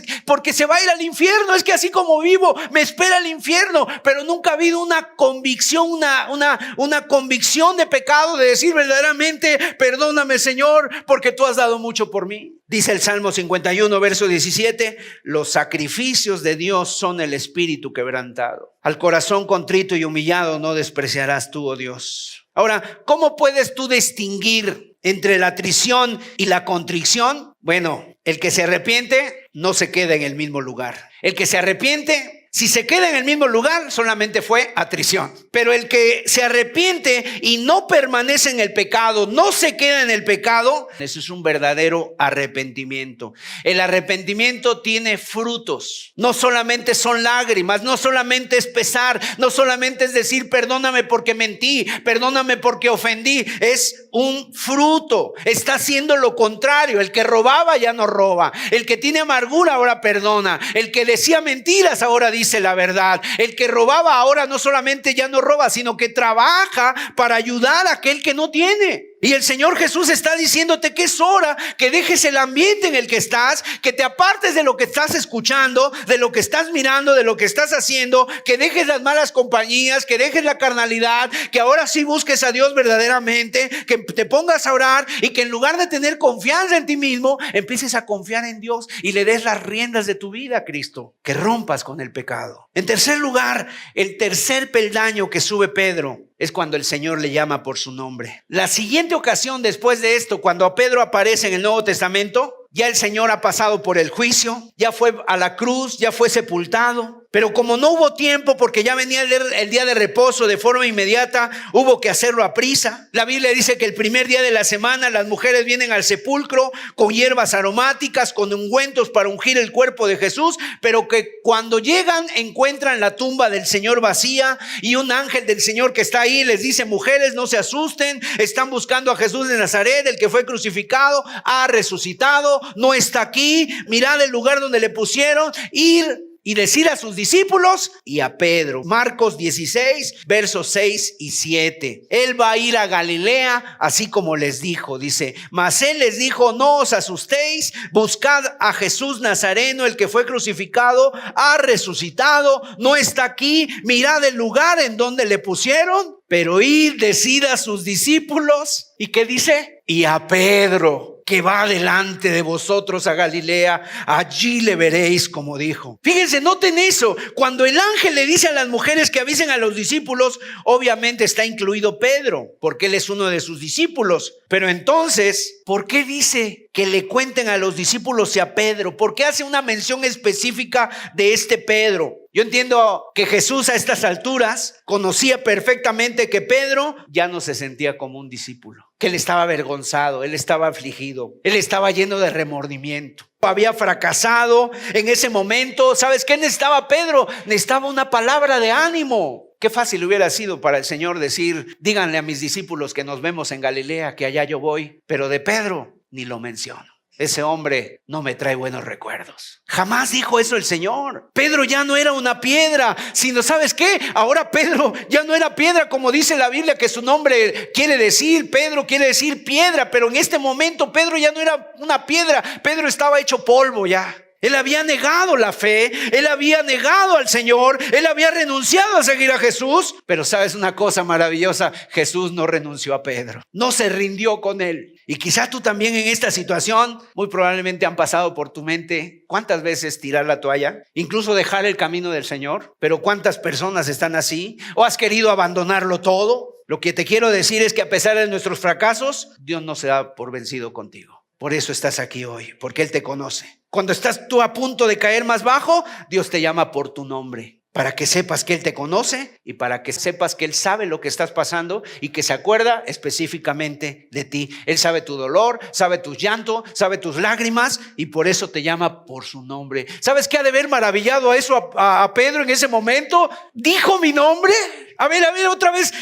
A: se va a ir al infierno. Es que así como vivo, me espera el infierno. Pero nunca ha habido una convicción, una convicción de pecado, de decir verdaderamente, perdóname Señor, porque tú has dado mucho por mí. Dice el Salmo 51, verso 17, los sacrificios de Dios son el espíritu quebrantado. Al corazón contrito y humillado no despreciarás tú, oh Dios. Ahora, ¿cómo puedes tú distinguir entre la atrición y la contrición? Bueno, el que se arrepiente no se queda en el mismo lugar. El que se arrepiente, si se queda en el mismo lugar, solamente fue atrición. Pero el que se arrepiente y no permanece en el pecado, no se queda en el pecado, eso es un verdadero arrepentimiento. El arrepentimiento tiene frutos. No solamente son lágrimas, no solamente es pesar, no solamente es decir perdóname porque mentí, perdóname porque ofendí. Es un fruto. Está haciendo lo contrario. El que robaba ya no roba. El que tiene amargura ahora perdona. El que decía mentiras ahora dice la verdad. El que robaba ahora no solamente ya no roba, sino que trabaja para ayudar a aquel que no tiene. Y el Señor Jesús está diciéndote que es hora que dejes el ambiente en el que estás, que te apartes de lo que estás escuchando, de lo que estás mirando, de lo que estás haciendo, que dejes las malas compañías, que dejes la carnalidad, que ahora sí busques a Dios verdaderamente, que te pongas a orar y que en lugar de tener confianza en ti mismo, empieces a confiar en Dios y le des las riendas de tu vida a Cristo, que rompas con el pecado. En tercer lugar, el tercer peldaño que sube Pedro es cuando el Señor le llama por su nombre. La siguiente ocasión después de esto, cuando a Pedro aparece en el Nuevo Testamento, ya el Señor ha pasado por el juicio, ya fue a la cruz, ya fue sepultado. Pero como no hubo tiempo, porque ya venía el día de reposo de forma inmediata, hubo que hacerlo a prisa. La Biblia dice que el primer día de la semana las mujeres vienen al sepulcro con hierbas aromáticas, con ungüentos para ungir el cuerpo de Jesús, pero que cuando llegan encuentran la tumba del Señor vacía y un ángel del Señor que está ahí les dice: mujeres, no se asusten, están buscando a Jesús de Nazaret, el que fue crucificado, ha resucitado, no está aquí, mirad el lugar donde le pusieron, ir y decir a sus discípulos y a Pedro. Marcos 16, versos 6 y 7. Él va a ir a Galilea, así como les dijo. Dice: mas él les dijo: no os asustéis, buscad a Jesús Nazareno, el que fue crucificado, ha resucitado, no está aquí, mirad el lugar en donde le pusieron. Pero id, decid a sus discípulos. ¿Y qué dice? Y a Pedro, que va delante de vosotros a Galilea, allí le veréis, como dijo. Fíjense, noten eso. Cuando el ángel le dice a las mujeres que avisen a los discípulos, obviamente está incluido Pedro, porque él es uno de sus discípulos. Pero entonces, ¿por qué dice que le cuenten a los discípulos y a Pedro? ¿Por qué hace una mención específica de este Pedro? Yo entiendo que Jesús a estas alturas conocía perfectamente que Pedro ya no se sentía como un discípulo, que él estaba avergonzado, él estaba afligido, él estaba lleno de remordimiento. Había fracasado en ese momento. ¿Sabes qué necesitaba Pedro? Necesitaba una palabra de ánimo. Qué fácil hubiera sido para el Señor decir: díganle a mis discípulos que nos vemos en Galilea, que allá yo voy. Pero de Pedro ni lo menciono. Ese hombre no me trae buenos recuerdos. Jamás dijo eso el Señor. Pedro ya no era una piedra, sino, ¿sabes qué? Ahora Pedro ya no era piedra, como dice la Biblia que su nombre quiere decir. Pedro quiere decir piedra, pero en este momento Pedro ya no era una piedra. Pedro estaba hecho polvo ya. Él había negado la fe, él había negado al Señor, él había renunciado a seguir a Jesús. Pero ¿sabes una cosa maravillosa? Jesús no renunció a Pedro, no se rindió con él. Y quizás tú también en esta situación, muy probablemente han pasado por tu mente: ¿cuántas veces tirar la toalla? Incluso dejar el camino del Señor. Pero ¿cuántas personas están así? ¿O has querido abandonarlo todo? Lo que te quiero decir es que a pesar de nuestros fracasos, Dios no se da por vencido contigo. Por eso estás aquí hoy, porque Él te conoce. Cuando estás tú a punto de caer más bajo, Dios te llama por tu nombre, para que sepas que Él te conoce y para que sepas que Él sabe lo que estás pasando y que se acuerda específicamente de ti. Él sabe tu dolor, sabe tus llantos, sabe tus lágrimas, y por eso te llama por su nombre. ¿Sabes qué ha de haber maravillado a eso a Pedro en ese momento? ¿Dijo mi nombre? A ver, otra vez.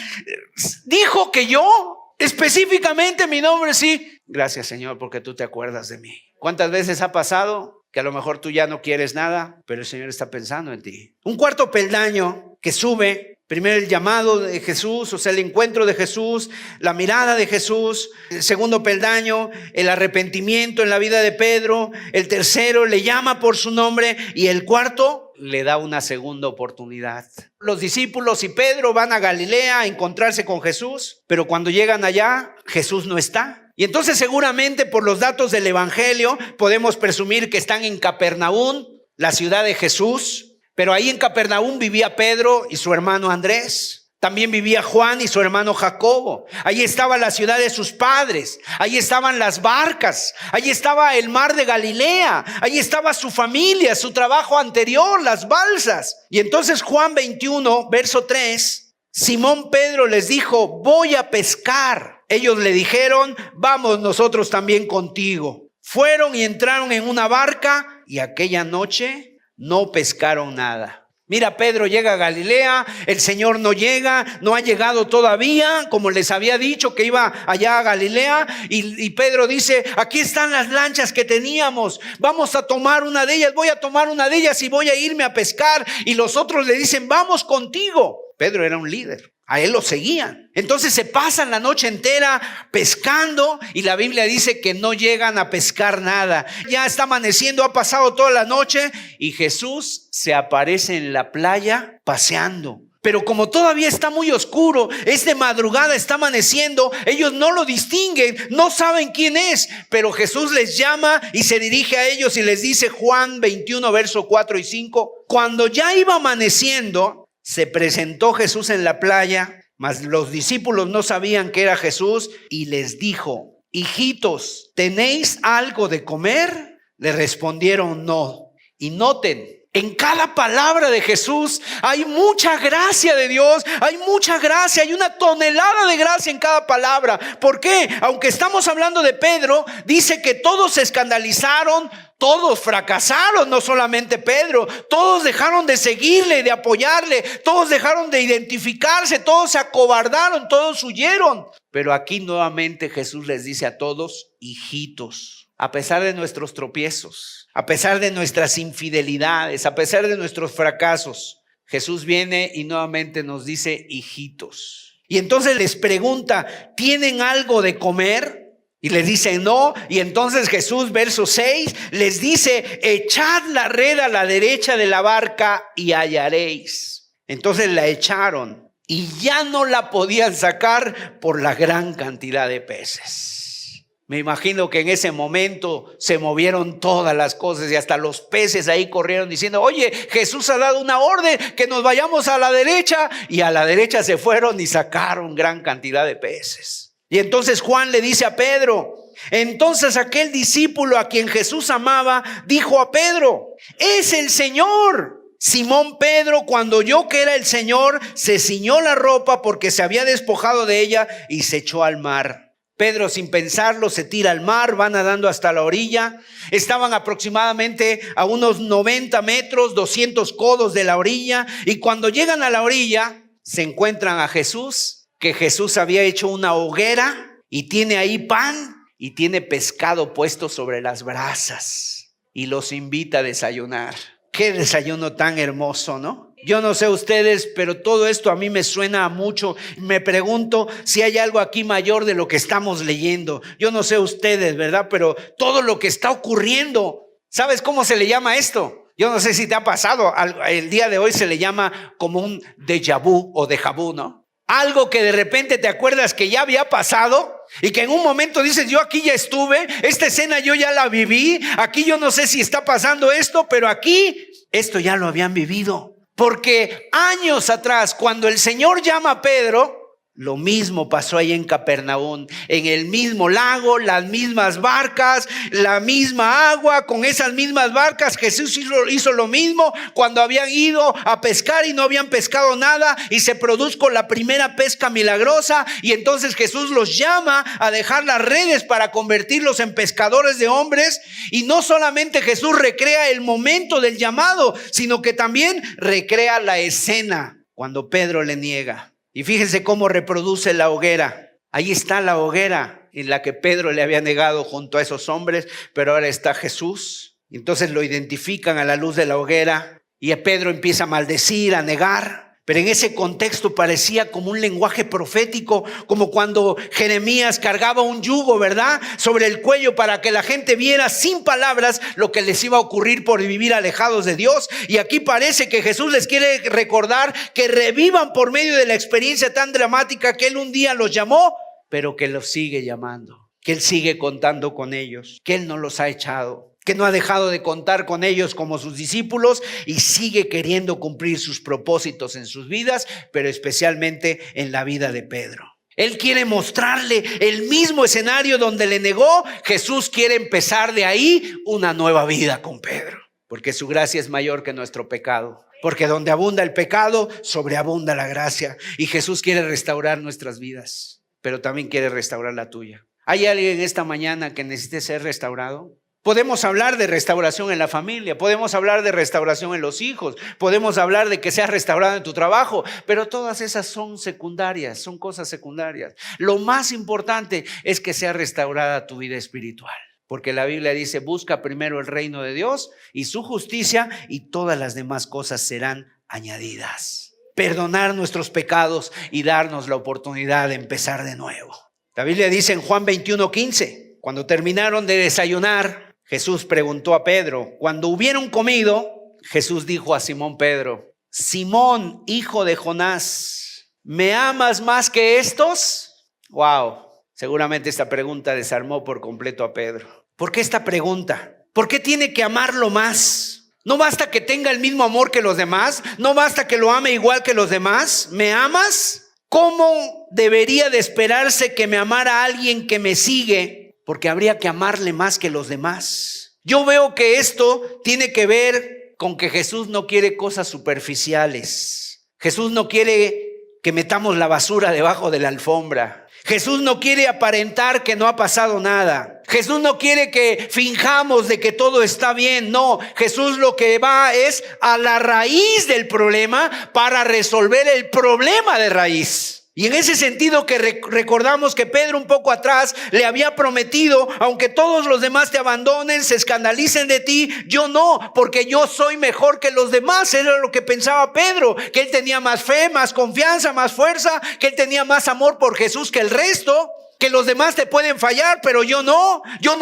A: ¿Dijo que yo? Específicamente mi nombre, sí. Gracias, Señor, porque tú te acuerdas de mí. ¿Cuántas veces ha pasado que a lo mejor tú ya no quieres nada, pero el Señor está pensando en ti. Un cuarto peldaño que sube. Primero el llamado de Jesús, o sea, el encuentro de Jesús, la mirada de Jesús. El segundo peldaño, el arrepentimiento en la vida de Pedro. El tercero, le llama por su nombre. Y el cuarto, le da una segunda oportunidad. Los discípulos y Pedro van a Galilea a encontrarse con Jesús, pero cuando llegan allá, Jesús no está. Y entonces seguramente por los datos del Evangelio podemos presumir que están en Capernaum, la ciudad de Jesús. Pero ahí en Capernaum vivía Pedro y su hermano Andrés. También vivía Juan y su hermano Jacobo. Ahí estaba la ciudad de sus padres. Ahí estaban las barcas. Ahí estaba el mar de Galilea. Ahí estaba su familia, su trabajo anterior, las balsas. Y entonces Juan 21, verso 3, Simón Pedro les dijo: voy a pescar. Ellos le dijeron: vamos nosotros también contigo. Fueron y entraron en una barca y aquella noche no pescaron nada. Mira, Pedro llega a Galilea, el Señor no llega, no ha llegado todavía, como les había dicho que iba allá a Galilea, y Pedro dice: aquí están las lanchas que teníamos, vamos a tomar una de ellas, voy a tomar una de ellas y voy a irme a pescar. Y los otros le dicen: vamos contigo. Pedro era un líder. A él lo seguían. Entonces se pasan la noche entera pescando y la Biblia dice que no llegan a pescar nada. Ya está amaneciendo, ha pasado toda la noche y Jesús se aparece en la playa paseando. Pero como todavía está muy oscuro, es de madrugada, está amaneciendo, ellos no lo distinguen, no saben quién es. Pero Jesús les llama y se dirige a ellos y les dice, Juan 21, verso 4 y 5, cuando ya iba amaneciendo, se presentó Jesús en la playa, mas los discípulos no sabían que era Jesús, y les dijo: hijitos, ¿tenéis algo de comer? Le respondieron: no. Y noten, en cada palabra de Jesús hay mucha gracia de Dios, hay mucha gracia, hay una tonelada de gracia en cada palabra. ¿Por qué? Aunque estamos hablando de Pedro, dice que todos se escandalizaron, todos fracasaron, no solamente Pedro, todos dejaron de seguirle, de apoyarle, todos dejaron de identificarse, todos se acobardaron, todos huyeron. Pero aquí nuevamente Jesús les dice a todos: hijitos, a pesar de nuestros tropiezos, a pesar de nuestras infidelidades, a pesar de nuestros fracasos, Jesús viene y nuevamente nos dice: hijitos. Y entonces les pregunta: ¿tienen algo de comer? Y les dice: no. Y entonces Jesús, verso 6, les dice: echad la red a la derecha de la barca y hallaréis. Entonces la echaron y ya no la podían sacar por la gran cantidad de peces. Me imagino que en ese momento se movieron todas las cosas y hasta los peces ahí corrieron diciendo: oye, Jesús ha dado una orden que nos vayamos a la derecha. Y a la derecha se fueron y sacaron gran cantidad de peces. Y entonces Juan le dice a Pedro, entonces aquel discípulo a quien Jesús amaba dijo a Pedro: es el Señor. Simón Pedro, cuando oyó que era el Señor, se ciñó la ropa porque se había despojado de ella y se echó al mar. Pedro, sin pensarlo, se tira al mar, va nadando hasta la orilla. Estaban aproximadamente a unos 90 metros, 200 codos de la orilla. Y cuando llegan a la orilla, se encuentran a Jesús, que Jesús había hecho una hoguera y tiene ahí pan y tiene pescado puesto sobre las brasas y los invita a desayunar. Qué desayuno tan hermoso, ¿no? Yo no sé ustedes, pero todo esto a mí me suena a mucho. Me pregunto si hay algo aquí mayor de lo que estamos leyendo. Yo no sé ustedes, ¿verdad? Pero todo lo que está ocurriendo, ¿sabes cómo se le llama esto? Yo no sé si te ha pasado. El día de hoy se le llama como un déjà vu o déjà vu, ¿no? Algo que de repente te acuerdas que ya había pasado y que en un momento dices: yo aquí ya estuve, esta escena yo ya la viví, aquí yo no sé si está pasando esto, pero aquí esto ya lo habían vivido. Porque años atrás, cuando el Señor llama a Pedro, lo mismo pasó ahí en Capernaum, en el mismo lago, las mismas barcas, la misma agua, con esas mismas barcas. Jesús hizo lo mismo cuando habían ido a pescar y no habían pescado nada y se produjo la primera pesca milagrosa, y entonces Jesús los llama a dejar las redes para convertirlos en pescadores de hombres. Y no solamente Jesús recrea el momento del llamado, sino que también recrea la escena cuando Pedro le niega. Y fíjense cómo reproduce la hoguera. Ahí está la hoguera en la que Pedro le había negado junto a esos hombres, pero ahora está Jesús. Entonces lo identifican a la luz de la hoguera y a Pedro empieza a maldecir, a negar. Pero en ese contexto parecía como un lenguaje profético, como cuando Jeremías cargaba un yugo, ¿verdad?, sobre el cuello para que la gente viera sin palabras lo que les iba a ocurrir por vivir alejados de Dios. Y aquí parece que Jesús les quiere recordar que revivan por medio de la experiencia tan dramática que Él un día los llamó, pero que los sigue llamando, que Él sigue contando con ellos, que Él no los ha echado, que no ha dejado de contar con ellos como sus discípulos y sigue queriendo cumplir sus propósitos en sus vidas, pero especialmente en la vida de Pedro. Él quiere mostrarle el mismo escenario donde le negó. Jesús quiere empezar de ahí una nueva vida con Pedro, porque su gracia es mayor que nuestro pecado. Porque donde abunda el pecado, sobreabunda la gracia. Y Jesús quiere restaurar nuestras vidas, pero también quiere restaurar la tuya. ¿Hay alguien esta mañana que necesite ser restaurado? Podemos hablar de restauración en la familia, podemos hablar de restauración en los hijos, podemos hablar de que seas restaurado en tu trabajo, pero todas esas son secundarias, son cosas secundarias. Lo más importante es que sea restaurada tu vida espiritual, porque la Biblia dice: busca primero el reino de Dios y su justicia, y todas las demás cosas serán añadidas. Perdonar nuestros pecados y darnos la oportunidad de empezar de nuevo. La Biblia dice en Juan 21:15, cuando terminaron de desayunar, Jesús preguntó a Pedro. Cuando hubieron comido, Jesús dijo a Simón Pedro: Simón, hijo de Jonás, ¿me amas más que estos? Wow, seguramente esta pregunta desarmó por completo a Pedro. ¿Por qué esta pregunta? ¿Por qué tiene que amarlo más? ¿No basta que tenga el mismo amor que los demás? ¿No basta que lo ame igual que los demás? ¿Me amas? ¿Cómo debería de esperarse que me amara alguien que me sigue? Porque habría que amarle más que los demás. Yo veo que esto tiene que ver con que Jesús no quiere cosas superficiales. Jesús no quiere que metamos la basura debajo de la alfombra. Jesús no quiere aparentar que no ha pasado nada. Jesús no quiere que finjamos de que todo está bien. No, Jesús lo que va es a la raíz del problema para resolver el problema de raíz. Y en ese sentido que recordamos que Pedro un poco atrás le había prometido: aunque todos los demás te abandonen, se escandalicen de ti, yo no, porque yo soy mejor que los demás. Era lo que pensaba Pedro, que él tenía más fe, más confianza, más fuerza, que él tenía más amor por Jesús que el resto. Que los demás te pueden fallar, pero yo no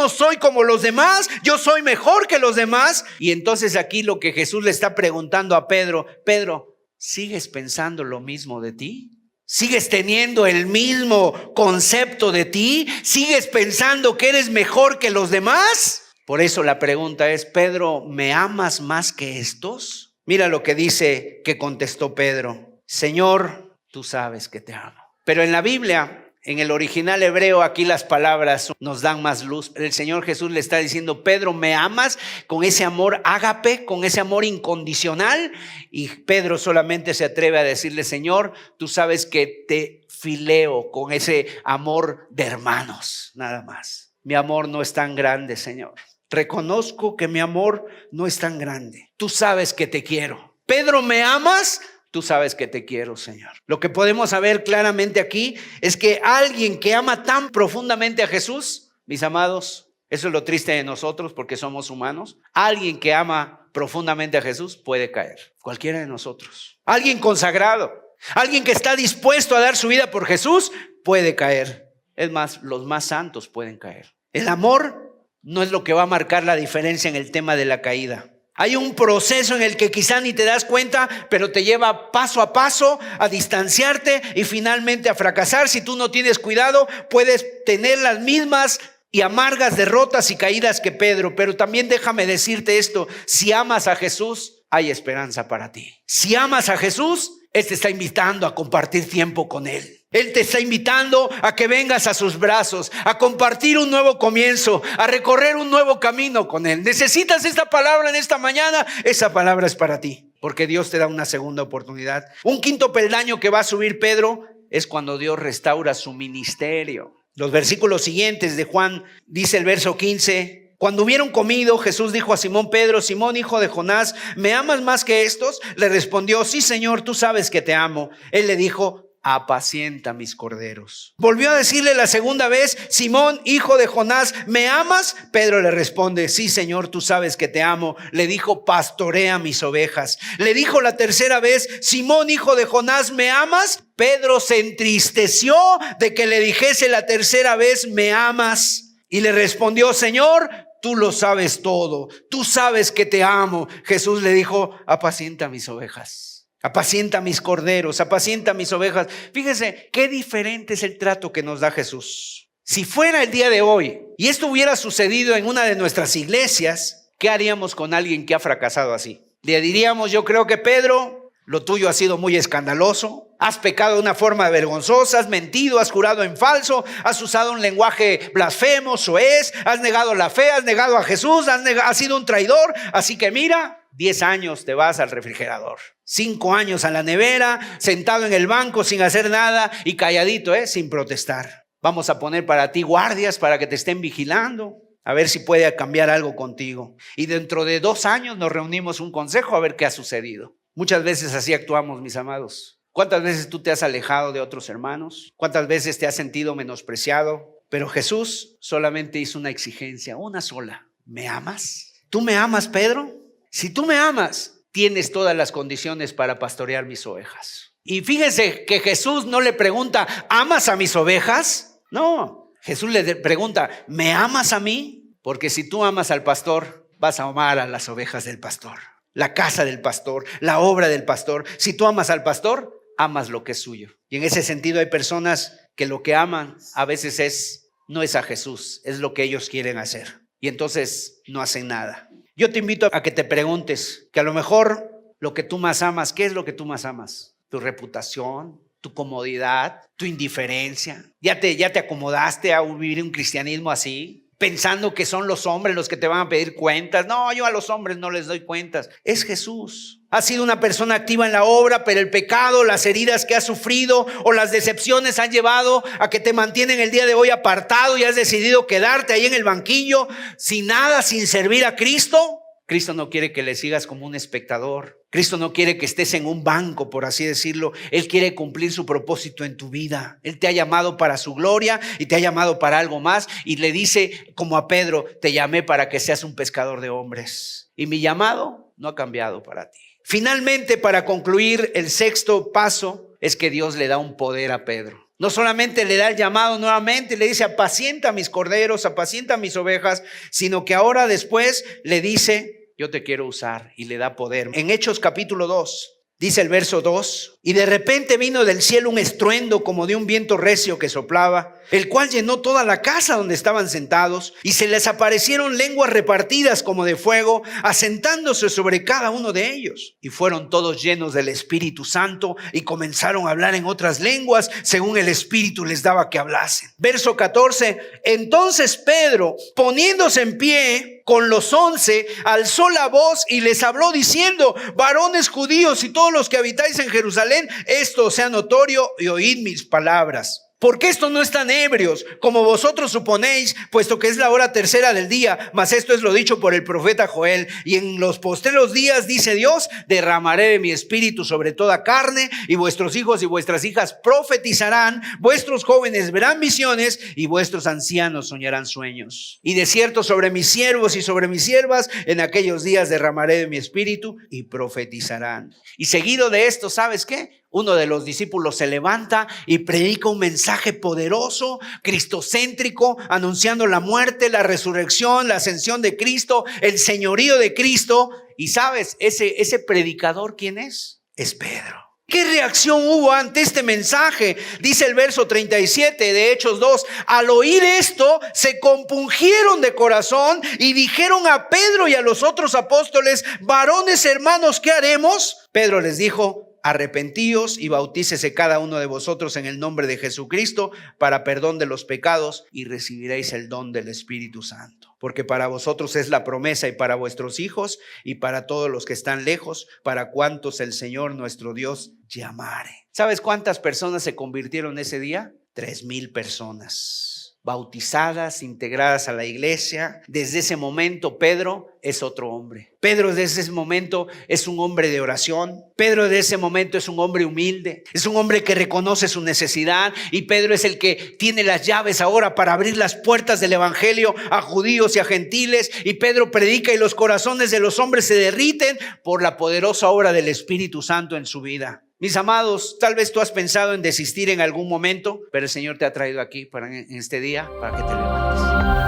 A: soy como los demás, yo soy mejor que los demás. Y entonces aquí lo que Jesús le está preguntando a Pedro: Pedro, ¿sigues pensando lo mismo de ti? ¿Sigues teniendo el mismo concepto de ti? ¿Sigues pensando que eres mejor que los demás? Por eso la pregunta es: Pedro, ¿me amas más que estos? Mira lo que dice que contestó Pedro: Señor, tú sabes que te amo. Pero en la Biblia, en el original hebreo, aquí las palabras nos dan más luz. El Señor Jesús le está diciendo: Pedro, ¿me amas con ese amor ágape, con ese amor incondicional? Y Pedro solamente se atreve a decirle: Señor, tú sabes que te fileo con ese amor de hermanos, nada más. Mi amor no es tan grande, Señor. Reconozco que mi amor no es tan grande. Tú sabes que te quiero. Pedro, ¿me amas? Tú sabes que te quiero, Señor. Lo que podemos saber claramente aquí es que alguien que ama tan profundamente a Jesús, mis amados, eso es lo triste de nosotros porque somos humanos. Alguien que ama profundamente a Jesús puede caer. Cualquiera de nosotros. Alguien consagrado, alguien que está dispuesto a dar su vida por Jesús puede caer. Es más, los más santos pueden caer. El amor no es lo que va a marcar la diferencia en el tema de la caída. Hay un proceso en el que quizá ni te das cuenta, pero te lleva paso a paso a distanciarte y finalmente a fracasar. Si tú no tienes cuidado, puedes tener las mismas y amargas derrotas y caídas que Pedro. Pero también déjame decirte esto: si amas a Jesús, hay esperanza para ti. Si amas a Jesús, Él te está invitando a compartir tiempo con Él. Él te está invitando a que vengas a sus brazos, a compartir un nuevo comienzo, a recorrer un nuevo camino con Él. ¿Necesitas esta palabra en esta mañana? Esa palabra es para ti, porque Dios te da una segunda oportunidad. Un quinto peldaño que va a subir Pedro es cuando Dios restaura su ministerio. Los versículos siguientes de Juan, dice el verso 15: Cuando hubieron comido, Jesús dijo a Simón Pedro: Simón, hijo de Jonás, ¿me amas más que estos? Le respondió: sí, Señor, tú sabes que te amo. Él le dijo: apacienta mis corderos. Volvió a decirle la segunda vez: Simón, hijo de Jonás, ¿me amas? Pedro le responde: sí, Señor, tú sabes que te amo. Le dijo: pastorea mis ovejas. Le dijo la tercera vez: Simón, hijo de Jonás, ¿me amas? Pedro se entristeció de que le dijese la tercera vez: ¿me amas? Y le respondió: Señor, tú lo sabes todo, tú sabes que te amo. Jesús le dijo: apacienta mis ovejas, apacienta mis corderos, apacienta mis ovejas. Fíjese qué diferente es el trato que nos da Jesús. Si fuera el día de hoy y esto hubiera sucedido en una de nuestras iglesias, ¿qué haríamos con alguien que ha fracasado así? Le diríamos: yo creo que Pedro, lo tuyo ha sido muy escandaloso. Has pecado de una forma vergonzosa, has mentido, has jurado en falso, has usado un lenguaje blasfemo, soez, has negado la fe, has negado a Jesús, has sido un traidor. Así que mira, 10 años te vas al refrigerador, 5 años a la nevera, sentado en el banco sin hacer nada y calladito, sin protestar. Vamos a poner para ti guardias para que te estén vigilando, a ver si puede cambiar algo contigo. Y dentro de 2 años nos reunimos un consejo a ver qué ha sucedido. Muchas veces así actuamos, mis amados. ¿Cuántas veces tú te has alejado de otros hermanos? ¿Cuántas veces te has sentido menospreciado? Pero Jesús solamente hizo una exigencia, una sola: ¿me amas? ¿Tú me amas, Pedro? Si tú me amas, tienes todas las condiciones para pastorear mis ovejas. Y fíjense que Jesús no le pregunta: ¿amas a mis ovejas? No, Jesús le pregunta: ¿me amas a mí? Porque si tú amas al pastor, vas a amar a las ovejas del pastor, la casa del pastor, la obra del pastor. Si tú amas al pastor, amas lo que es suyo. Y en ese sentido hay personas que lo que aman a veces no es a Jesús, es lo que ellos quieren hacer. Y entonces no hacen nada. Yo te invito a que te preguntes que a lo mejor lo que tú más amas, ¿qué es lo que tú más amas? ¿Tu reputación? ¿Tu comodidad? ¿Tu indiferencia? ¿Ya te acomodaste a vivir un cristianismo así? Pensando que son los hombres los que te van a pedir cuentas. No, yo a los hombres no les doy cuentas. Es Jesús. Has sido una persona activa en la obra, pero el pecado, las heridas que has sufrido o las decepciones han llevado a que te mantienen el día de hoy apartado y has decidido quedarte ahí en el banquillo sin nada, sin servir a Cristo. Cristo no quiere que le sigas como un espectador. Cristo no quiere que estés en un banco, por así decirlo. Él quiere cumplir su propósito en tu vida. Él te ha llamado para su gloria y te ha llamado para algo más. Y le dice, como a Pedro: te llamé para que seas un pescador de hombres. Y mi llamado no ha cambiado para ti. Finalmente, para concluir, el sexto paso es que Dios le da un poder a Pedro. No solamente le da el llamado nuevamente, le dice: apacienta mis corderos, apacienta mis ovejas, sino que ahora después le dice: yo te quiero usar, y le da poder. En Hechos capítulo 2, dice el verso 2: y de repente vino del cielo un estruendo como de un viento recio que soplaba, el cual llenó toda la casa donde estaban sentados, y se les aparecieron lenguas repartidas como de fuego, asentándose sobre cada uno de ellos. Y fueron todos llenos del Espíritu Santo y comenzaron a hablar en otras lenguas según el Espíritu les daba que hablasen. Verso 14: entonces Pedro, poniéndose en pie con los 11, alzó la voz y les habló diciendo: varones judíos y todos los que habitáis en Jerusalén, esto sea notorio y oíd mis palabras. Porque estos no están ebrios, como vosotros suponéis, puesto que es la hora tercera del día, mas esto es lo dicho por el profeta Joel. Y en los postreros días, dice Dios, derramaré de mi espíritu sobre toda carne, y vuestros hijos y vuestras hijas profetizarán, vuestros jóvenes verán visiones, y vuestros ancianos soñarán sueños. Y de cierto, sobre mis siervos y sobre mis siervas, en aquellos días derramaré de mi espíritu, y profetizarán. Y seguido de esto, ¿sabes qué? Uno de los discípulos se levanta y predica un mensaje poderoso, cristocéntrico, anunciando la muerte, la resurrección, la ascensión de Cristo, el señorío de Cristo. Y ¿sabes? Ese predicador, ¿quién es? Es Pedro. ¿Qué reacción hubo ante este mensaje? Dice el verso 37 de Hechos 2: al oír esto, se compungieron de corazón y dijeron a Pedro y a los otros apóstoles: varones hermanos, ¿qué haremos? Pedro les dijo: arrepentíos y bautícese cada uno de vosotros en el nombre de Jesucristo para perdón de los pecados, y recibiréis el don del Espíritu Santo. Porque para vosotros es la promesa, y para vuestros hijos, y para todos los que están lejos, para cuantos el Señor nuestro Dios llamare. ¿Sabes cuántas personas se convirtieron ese día? 3,000 personas. bautizadas, integradas a la iglesia. Desde ese momento Pedro es otro hombre. Pedro desde ese momento es un hombre de oración. Pedro desde ese momento es un hombre humilde. Es un hombre que reconoce su necesidad. Y Pedro es el que tiene las llaves ahora para abrir las puertas del evangelio a judíos y a gentiles. Y Pedro predica y los corazones de los hombres se derriten por la poderosa obra del Espíritu Santo en su vida. Mis amados, tal vez tú has pensado en desistir en algún momento, pero el Señor te ha traído aquí en este día para que te levantes.